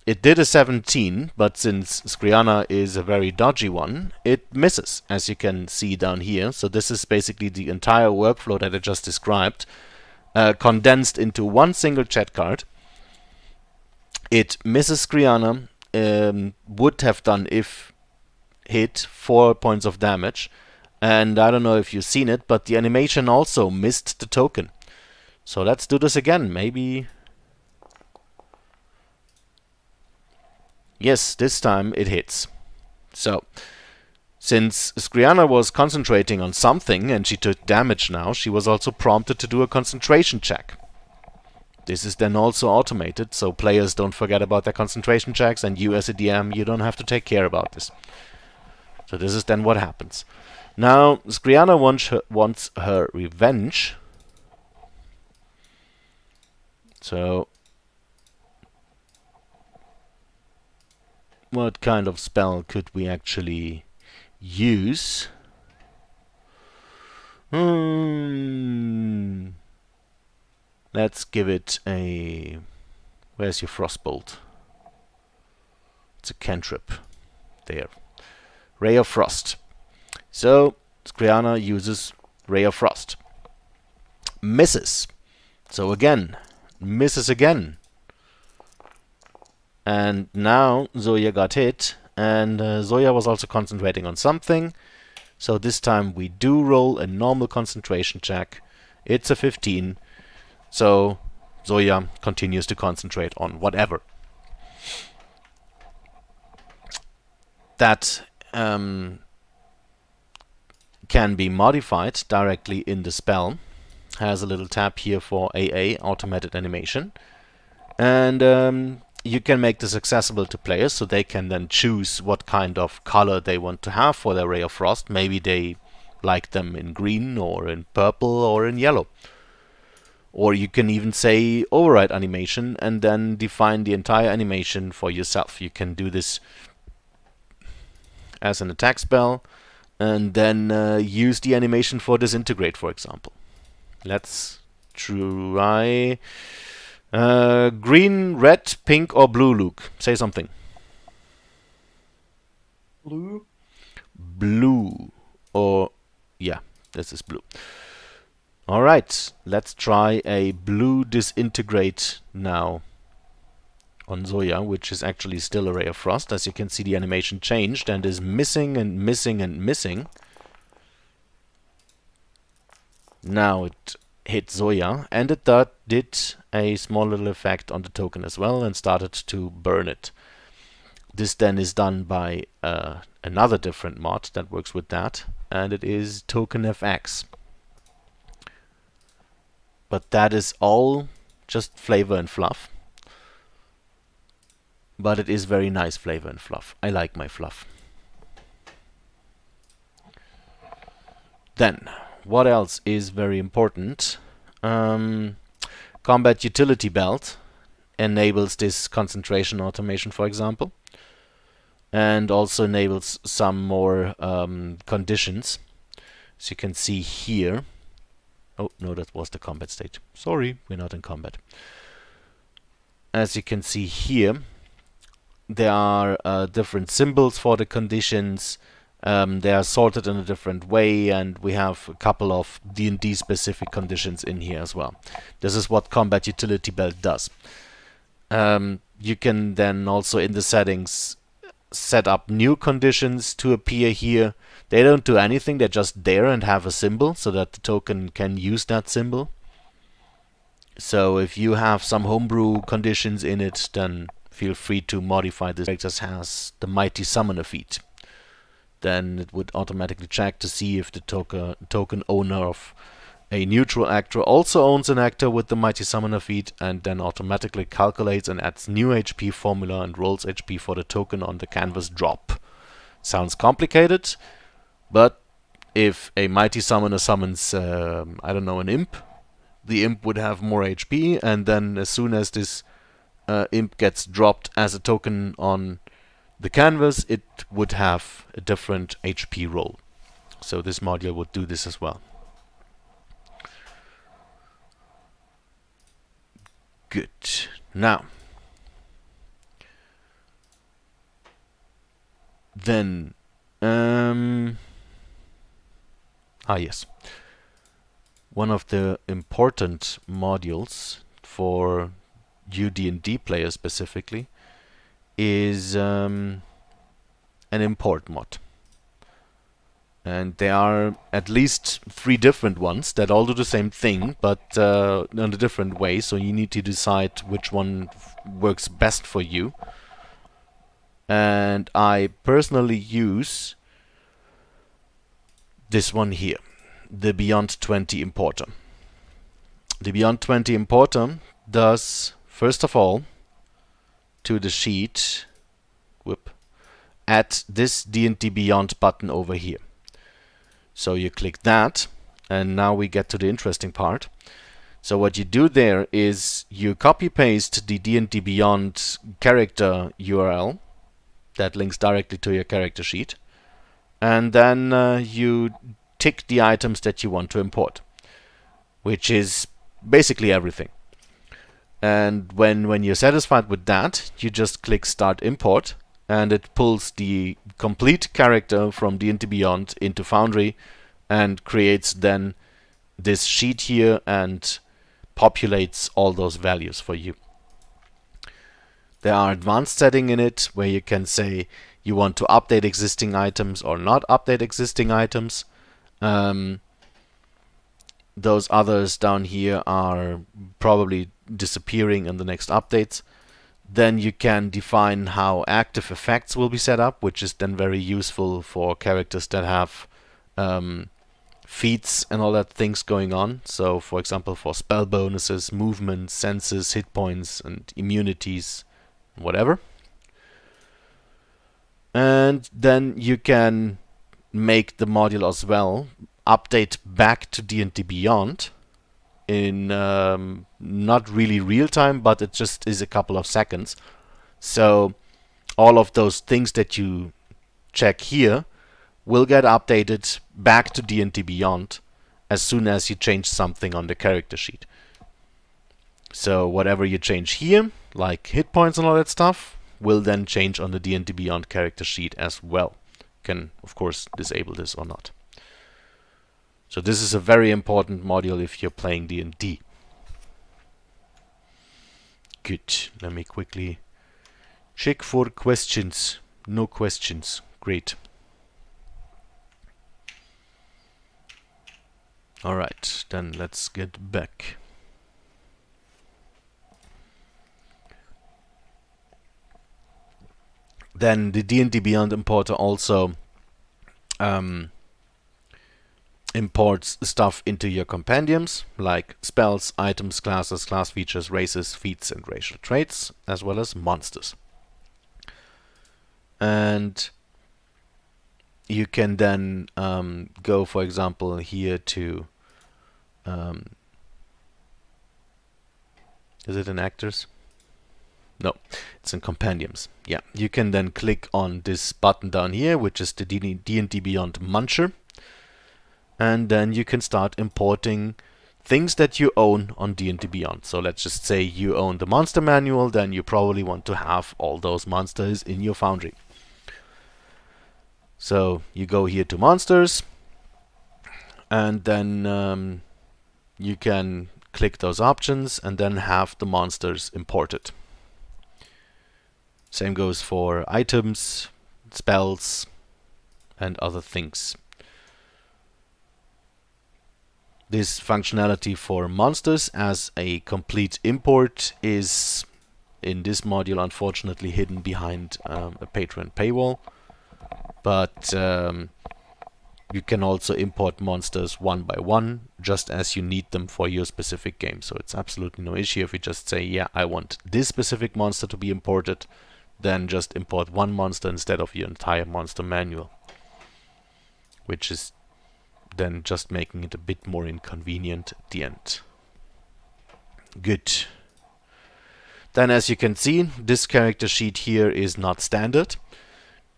B: it did a 17, but since Skriana is a very dodgy one, it misses, as you can see down here. So this is basically the entire workflow that I just described, condensed into one single chat card. It misses Skriana, would have done if hit 4 points of damage, and I don't know if you've seen it, but the animation also missed the token. So let's do this again. Maybe... yes, this time it hits. So, since Skriana was concentrating on something and she took damage now, she was also prompted to do a concentration check. This is then also automated, so players don't forget about their concentration checks, and you as a DM, you don't have to take care about this. So this is then what happens. Now, Skriana wants her revenge. So, what kind of spell could we actually use? Let's give it a... Where's your Frostbolt? It's a cantrip. There. Ray of Frost. So, Skriana uses Ray of Frost. Misses. So again, misses again. And now Zoya got hit, and Zoya was also concentrating on something. So this time we do roll a normal concentration check. It's a 15. So Zoya continues to concentrate on whatever. That can be modified directly in the spell. Has a little tab here for AA, Automated Animation. And you can make this accessible to players, so they can then choose what kind of color they want to have for their Ray of Frost. Maybe they like them in green, or in purple, or in yellow. Or you can even say override animation and then define the entire animation for yourself. You can do this as an attack spell and then use the animation for disintegrate, for example. Let's try green, red, pink, or blue, Luke. Say something.
A: Blue.
B: Blue. Or, yeah, this is blue. Alright, let's try a blue disintegrate now on Zoya, which is actually still a Ray of Frost. As you can see, the animation changed and is missing and missing and missing. Now it hit Zoya, and it did a small little effect on the token as well and started to burn it. This then is done by another different mod that works with that, and it is Token FX. But that is all just flavor and fluff. But it is very nice flavor and fluff. I like my fluff. Then, what else is very important? Combat Utility Belt enables this concentration automation, for example. And also enables some more conditions. As you can see here. Oh, no, that was the combat state. Sorry, we're not in combat. As you can see here, there are different symbols for the conditions. They are sorted in a different way, and we have a couple of D&D specific conditions in here as well. This is what Combat Utility Belt does. You can then also in the settings set up new conditions to appear here. They don't do anything, they're just there and have a symbol so that the token can use that symbol. So if you have some homebrew conditions in it, then feel free to modify this. It just has the Mighty Summoner feat. Then it would automatically check to see if the token owner of a neutral actor also owns an actor with the Mighty Summoner feat, and then automatically calculates and adds new HP formula and rolls HP for the token on the canvas drop. Sounds complicated, but if a Mighty Summoner summons, I don't know, an imp, the imp would have more HP, and then as soon as this imp gets dropped as a token on the canvas, it would have a different HP roll. So this module would do this as well. Good. Now, then, yes. One of the important modules for UD&D players specifically is an import mod. And there are at least 3 different ones that all do the same thing, but in a different way, so you need to decide which one works best for you. And I personally use this one here, the Beyond 20 Importer. The Beyond 20 Importer does, first of all, to the sheet, add this D&D Beyond button over here. So you click that, and now we get to the interesting part. So what you do there is you copy paste the D&D Beyond character URL that links directly to your character sheet, and then you tick the items that you want to import, which is basically everything. And when you're satisfied with that, you just click Start Import, and it pulls the complete character from D&D Beyond into Foundry and creates then this sheet here and populates all those values for you. There are advanced settings in it where you can say you want to update existing items or not update existing items. Those others down here are probably disappearing in the next updates. Then you can define how active effects will be set up, which is then very useful for characters that have feats and all that things going on. So, for example, for spell bonuses, movement, senses, hit points, and immunities, whatever. And then you can make the module as well update back to D&D Beyond in not really real time, but it just is a couple of seconds. So all of those things that you check here will get updated back to D&D Beyond as soon as you change something on the character sheet. So whatever you change here, like hit points and all that stuff, will then change on the D&D Beyond character sheet as well. You can, of course, disable this or not. So this is a very important module if you're playing D&D. Good. Let me quickly check for questions. No questions. Great. Alright, then let's get back. Then the D&D Beyond importer also imports stuff into your compendiums, like spells, items, classes, class features, races, feats, and racial traits, as well as monsters. And you can then go, for example, here to... is it in actors? No, it's in compendiums. Yeah, you can then click on this button down here, which is the D&D Beyond Muncher. And then you can start importing things that you own on D&D Beyond. So let's just say you own the monster manual, then you probably want to have all those monsters in your Foundry. So you go here to monsters, and then you can click those options and then have the monsters imported. Same goes for items, spells, and other things. This functionality for monsters as a complete import is in this module unfortunately hidden behind a Patreon paywall. But you can also import monsters one by one, just as you need them for your specific game. So it's absolutely no issue if you just say, yeah, I want this specific monster to be imported, then just import one monster instead of your entire monster manual, which is then just making it a bit more inconvenient at the end. Good. Then as you can see, this character sheet here is not standard.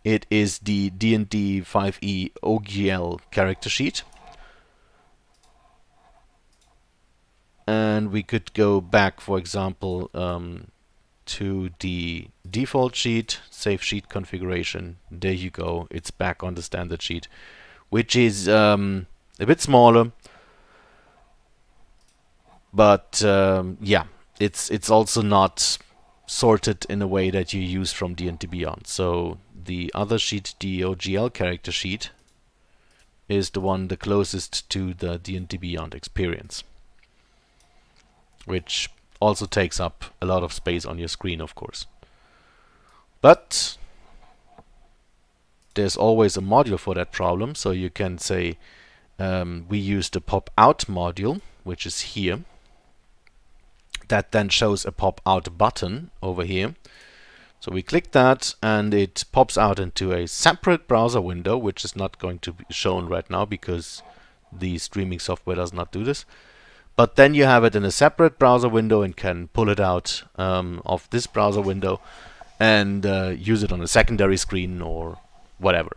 B: It is the D&D 5e OGL character sheet. And we could go back, for example, to the default sheet, save sheet configuration. There you go, it's back on the standard sheet, which is a bit smaller, but yeah, it's also not sorted in a way that you use from D&D Beyond. So the other sheet, the OGL character sheet, is the one the closest to the D&D Beyond experience, which also takes up a lot of space on your screen, of course. But there's always a module for that problem, so you can say we use the pop out module, which is here. That then shows a pop out button over here. So we click that and it pops out into a separate browser window, which is not going to be shown right now because the streaming software does not do this. But then you have it in a separate browser window and can pull it out of this browser window and use it on a secondary screen or whatever.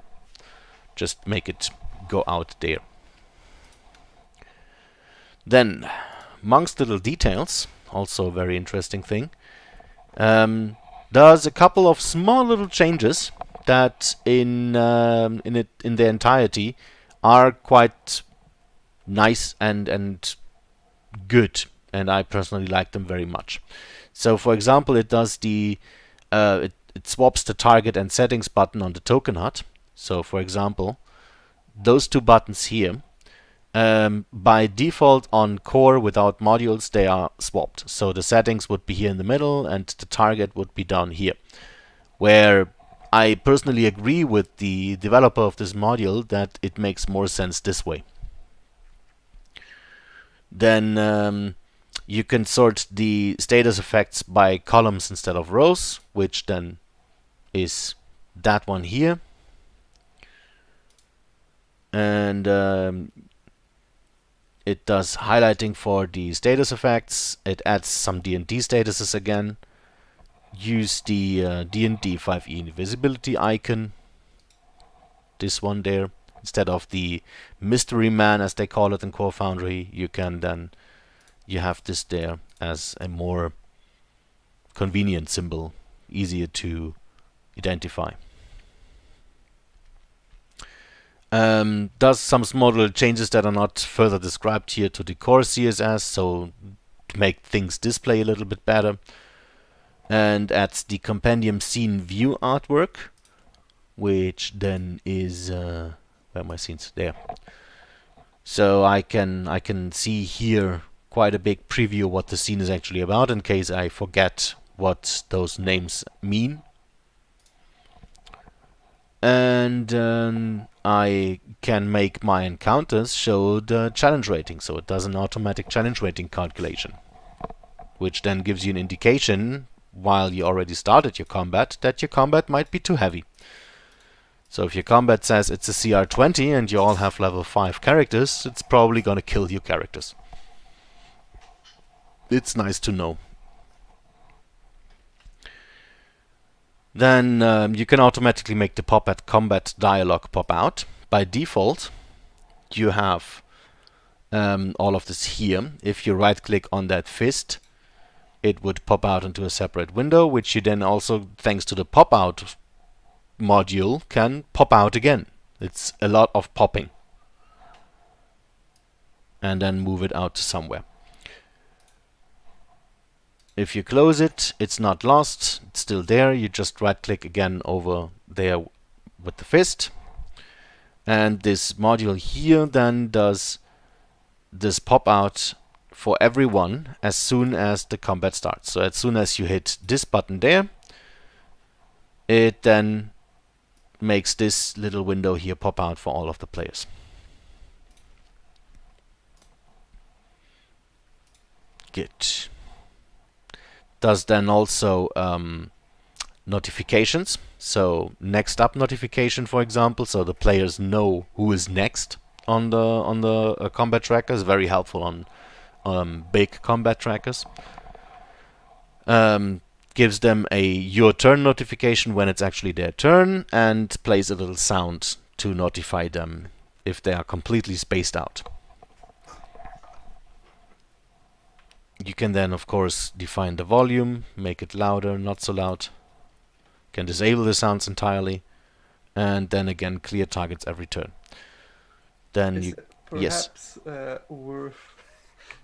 B: Just make it go out there. Then, amongst little details, Also a very interesting thing. Does a couple of small little changes that in their entirety are quite nice and good, and I personally like them very much. So for example, it does it swaps the target and settings button on the token hut. So for example, those two buttons here, by default on core without modules, they are swapped. So the settings would be here in the middle and the target would be down here. Where I personally agree with the developer of this module that it makes more sense this way. Then you can sort the status effects by columns instead of rows, which then is that one here. And it does highlighting for the status effects. It adds some D&D statuses again. Use the D&D 5e visibility icon. This one there. Instead of the mystery man, as they call it in Core Foundry, you have this there as a more convenient symbol, easier to identify. Does some small little changes that are not further described here to the core CSS, so to make things display a little bit better. And adds the compendium scene view artwork, which then is where are my scenes? There. So I can see here quite a big preview of what the scene is actually about in case I forget what those names mean. And I can make my encounters show the challenge rating, so it does an automatic challenge rating calculation, which then gives you an indication while you already started your combat that your combat might be too heavy. So if your combat says it's a CR20 and you all have level 5 characters, it's probably gonna kill your characters. It's nice to know. Then you can automatically make the pop at combat dialog pop out. By default, you have all of this here. If you right click on that fist, it would pop out into a separate window, which you then also, thanks to the pop out module, can pop out again. It's a lot of popping. And then move it out to somewhere. If you close it, it's not lost, it's still there. You just right click again over there with the fist. And this module here then does this pop out for everyone as soon as the combat starts. So as soon as you hit this button there, it then makes this little window here pop out for all of the players. Good. Does then also notifications. So next up notification, for example, so the players know who is next on the combat tracker. Is very helpful on big combat trackers. Gives them a your turn notification when it's actually their turn, and plays a little sound to notify them if they are completely spaced out. You can then, of course, define the volume, make it louder, not so loud. Can disable the sounds entirely, and then again clear targets every turn. Then
A: Is
B: you
A: it perhaps worth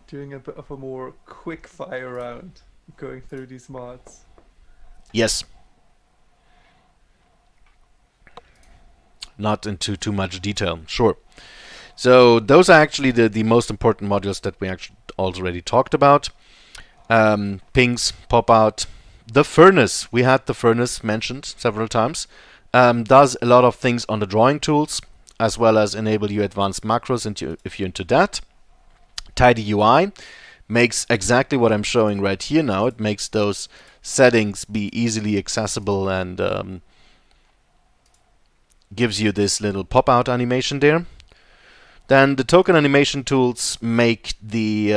A: doing a bit of a more quick fire round, going through these mods?
B: Yes. Not into too much detail, sure. So those are actually the most important modules that we actually already talked about. Pings, pop out. The furnace, we had the furnace mentioned several times. Does a lot of things on the drawing tools, as well as enable you advanced macros if you're into that. Tidy UI makes exactly what I'm showing right here now. It makes those settings be easily accessible and gives you this little pop-out animation there. Then the token animation tools make the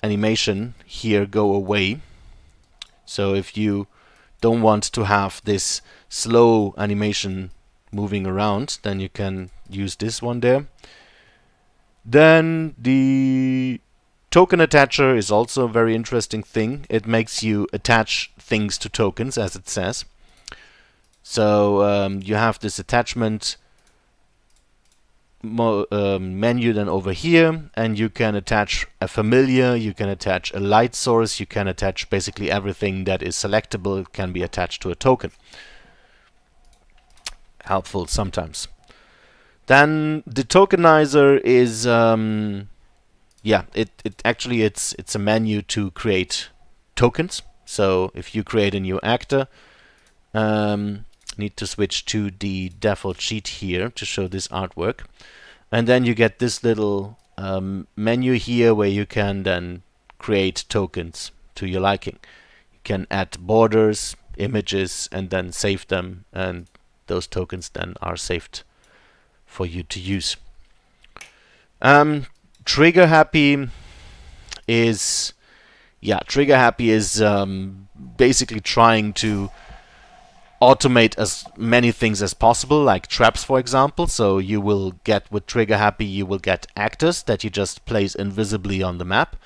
B: animation here go away. So if you don't want to have this slow animation moving around, then you can use this one there. Then the Token attacher is also a very interesting thing. It makes you attach things to tokens, as it says. So you have this attachment menu then over here, and you can attach a familiar, you can attach a light source, you can attach basically everything that is selectable can be attached to a token. Helpful sometimes. Then the tokenizer is it's a menu to create tokens. So if you create a new actor, need to switch to the default sheet here to show this artwork, and then you get this little menu here where you can then create tokens to your liking. You can add borders, images, and then save them, and those tokens then are saved for you to use. Trigger happy is basically trying to automate as many things as possible, like traps, for example. So you will get, with Trigger Happy, you will get actors that you just place invisibly on the map.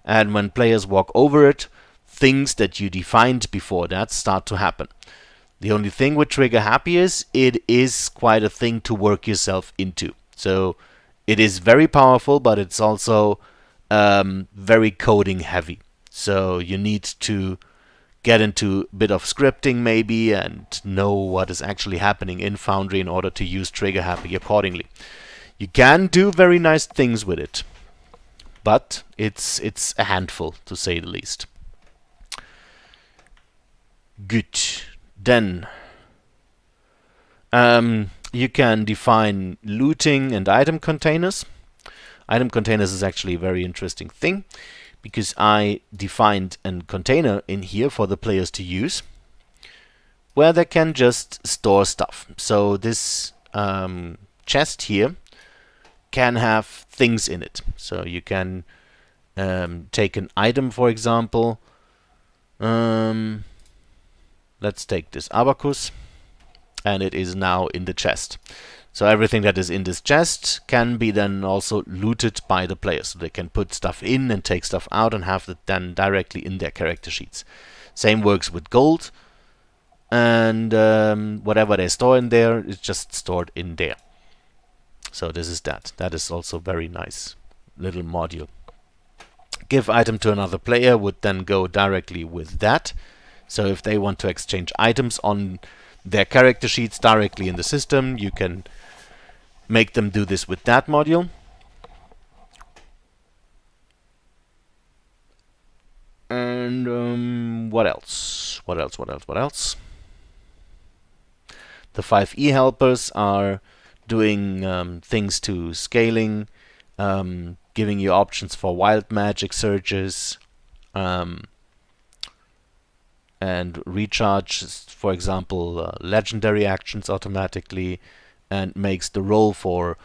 B: And when players walk over it, things that you defined before that start to happen. The only thing with Trigger Happy is, it is quite a thing to work yourself into. So it is very powerful, but it's also very coding heavy. So you need to get into a bit of scripting maybe and know what is actually happening in Foundry in order to use Trigger Happy accordingly. You can do very nice things with it, but it's a handful, to say the least. Good. Then you can define looting and item containers. Item containers is actually a very interesting thing, because I defined a container in here for the players to use, where they can just store stuff. So this chest here can have things in it. So you can take an item, for example. Let's take this abacus, and it is now in the chest. So everything that is in this chest can be then also looted by the players. So they can put stuff in and take stuff out and have it then directly in their character sheets. Same works with gold. And whatever they store in there is just stored in there. So this is that. That is also very nice little module. Give item to another player would then go directly with that. So if they want to exchange items on their character sheets directly in the system, you can make them do this with that module. And what else? What else? The 5e helpers are doing things to scaling, giving you options for wild magic surges, and recharge, for example, legendary actions automatically, and makes the roll for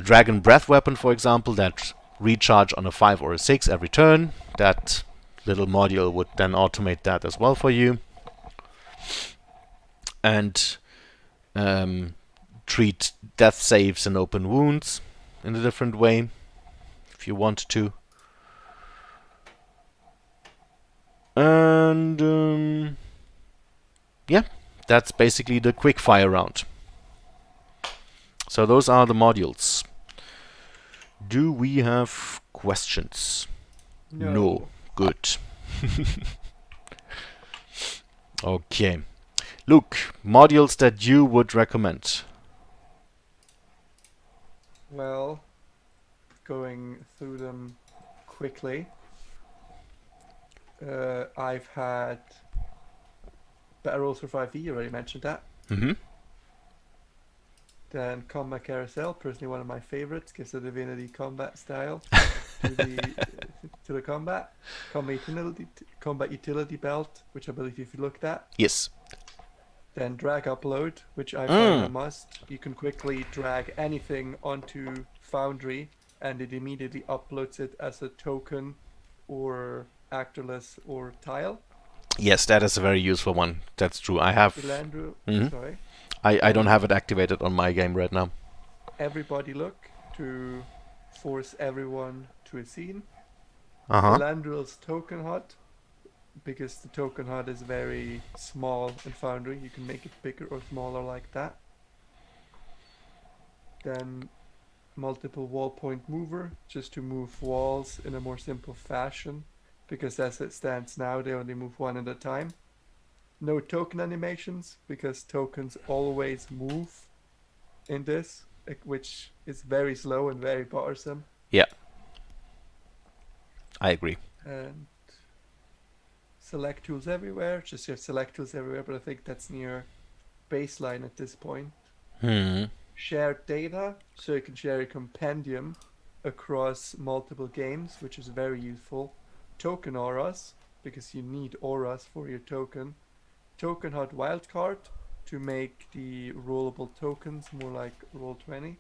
B: Dragon Breath weapon, for example, that recharge on a 5 or a 6 every turn. That little module would then automate that as well for you. And treat death saves and open wounds in a different way, if you want to. And yeah, that's basically the quickfire round. So those are the modules. Do we have questions? No. Good. Okay. Luke, modules that you would recommend?
A: Well, going through them quickly. I've had Battle Rolls for 5e, you already mentioned that.
B: Mm-hmm.
A: Then Combat Carousel, personally one of my favorites, gives a Divinity combat style to the combat. Combat Utility Belt, which I believe you've looked at.
B: Yes.
A: Then Drag Upload, which I find a must. You can quickly drag anything onto Foundry, and it immediately uploads it as a token or actorless or tile.
B: Yes, that is a very useful one. That's true. I have.
A: Sorry.
B: I don't have it activated on my game right now.
A: Everybody look to force everyone to a scene.
B: Uh-huh.
A: Elandril's Token Hut, because the Token Hut is very small in Foundry. You can make it bigger or smaller like that. Then multiple wall point mover, just to move walls in a more simple fashion, because as it stands now, they only move one at a time. No token animations, because tokens always move in this, which is very slow and very bothersome.
B: Yeah, I agree.
A: And select tools everywhere, just you have select tools everywhere, but I think that's near baseline at this point.
B: Hmm.
A: Shared data, so you can share a compendium across multiple games, which is very useful. Token auras, because you need auras for your token. Token Hut wildcard to make the rollable tokens more like Roll20.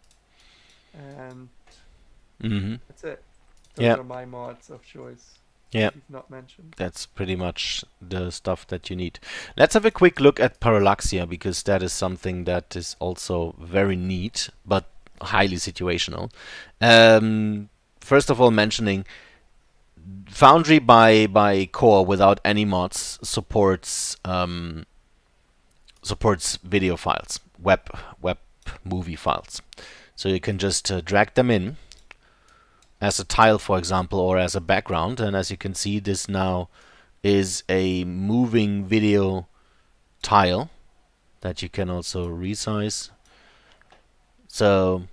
A: And
B: Mm-hmm.
A: that's it. Those
B: Yeah.
A: are my mods of choice.
B: Yeah.
A: You've not mentioned.
B: That's pretty much the stuff that you need. Let's have a quick look at parallaxia, because that is something that is also very neat, but highly situational. First of all, mentioning Foundry by core without any mods supports video files, web movie files. So you can just drag them in as a tile, for example, or as a background. And as you can see, this now is a moving video tile that you can also resize. So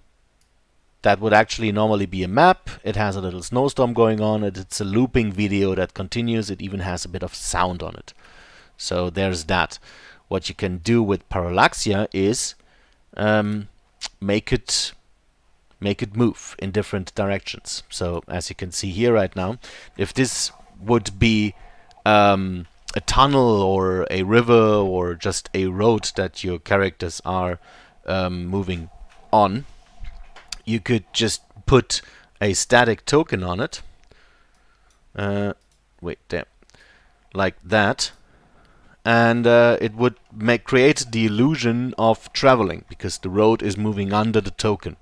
B: that would actually normally be a map. It has a little snowstorm going on. It's a looping video that continues. It even has a bit of sound on it. So there's that. What you can do with parallaxia is make it move in different directions. So as you can see here right now, if this would be a tunnel or a river or just a road that your characters are moving on, you could just put a static token on it. Wait, there, like that, and it would create the illusion of traveling because the road is moving under the token.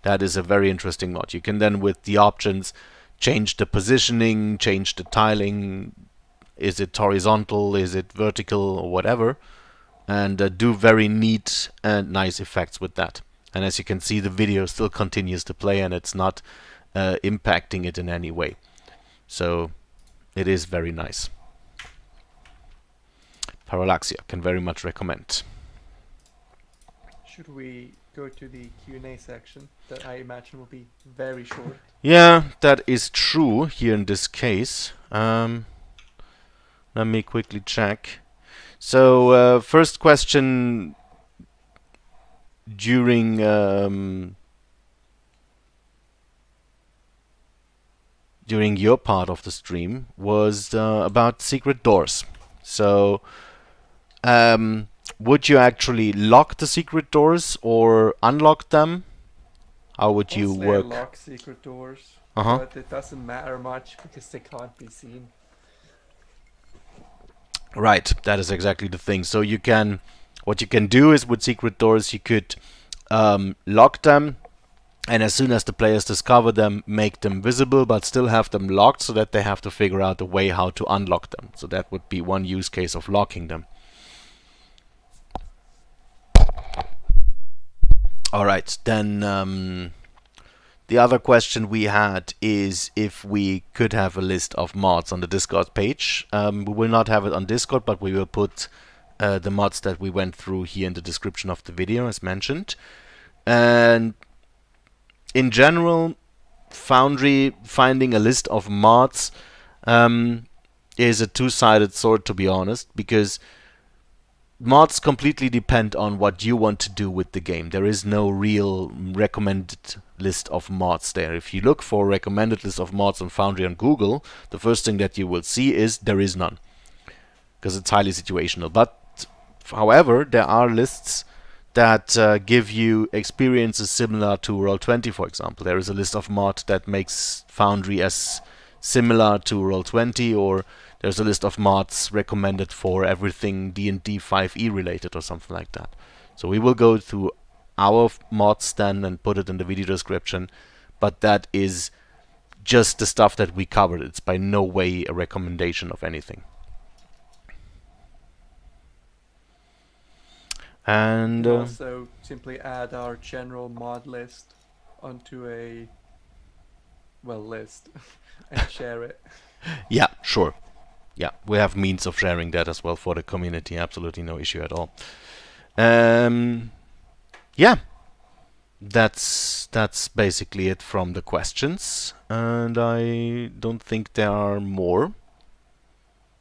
B: That is a very interesting mod. You can then, with the options, change the positioning, change the tiling. Is it horizontal? Is it vertical? Or whatever. And do very neat and nice effects with that. And as you can see, the video still continues to play and it's not impacting it in any way. So it is very nice. Parallaxia, can very much recommend.
A: Should we go to the Q&A section that I imagine will be very short?
B: Yeah, that is true here in this case. Let me quickly check. So, first question during your part of the stream was about secret doors. So, would you actually lock the secret doors or unlock them? How would you
A: Mostly
B: work?
A: I lock secret doors,
B: Uh-huh.
A: but it doesn't matter much because they can't be seen.
B: Right, that is exactly the thing. So you can, what you can do is with secret doors, you could lock them, and as soon as the players discover them, make them visible, but still have them locked so that they have to figure out a way how to unlock them. So that would be one use case of locking them. Alright, then the other question we had is if we could have a list of mods on the Discord page. We will not have it on Discord, but we will put the mods that we went through here in the description of the video, as mentioned. And in general, Foundry finding a list of mods is a two-sided sword, to be honest, because mods completely depend on what you want to do with the game. There is no real recommended list of mods there. If you look for recommended list of mods on Foundry on Google, the first thing that you will see is there is none, because it's highly situational. But however, there are lists that give you experiences similar to Roll20, for example. There is a list of mod that makes Foundry as similar to Roll20, or there's a list of mods recommended for everything D&D 5e related or something like that. So we will go through our mods then and put it in the video description, but that is just the stuff that we covered. It's by no way a recommendation of anything. And
A: You can also simply add our general mod list onto a list and share it.
B: yeah, sure. Yeah, we have means of sharing that as well for the community. Absolutely no issue at all. Yeah, that's basically it from the questions, and I don't think there are more.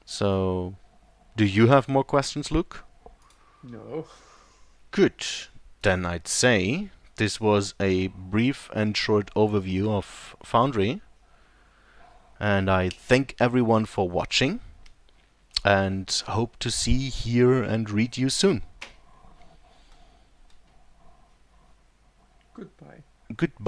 B: So, do you have more questions, Luke?
A: No.
B: Good. Then I'd say this was a brief and short overview of Foundry, and I thank everyone for watching, and hope to see, hear, and read you soon.
A: Goodbye.
B: Goodbye.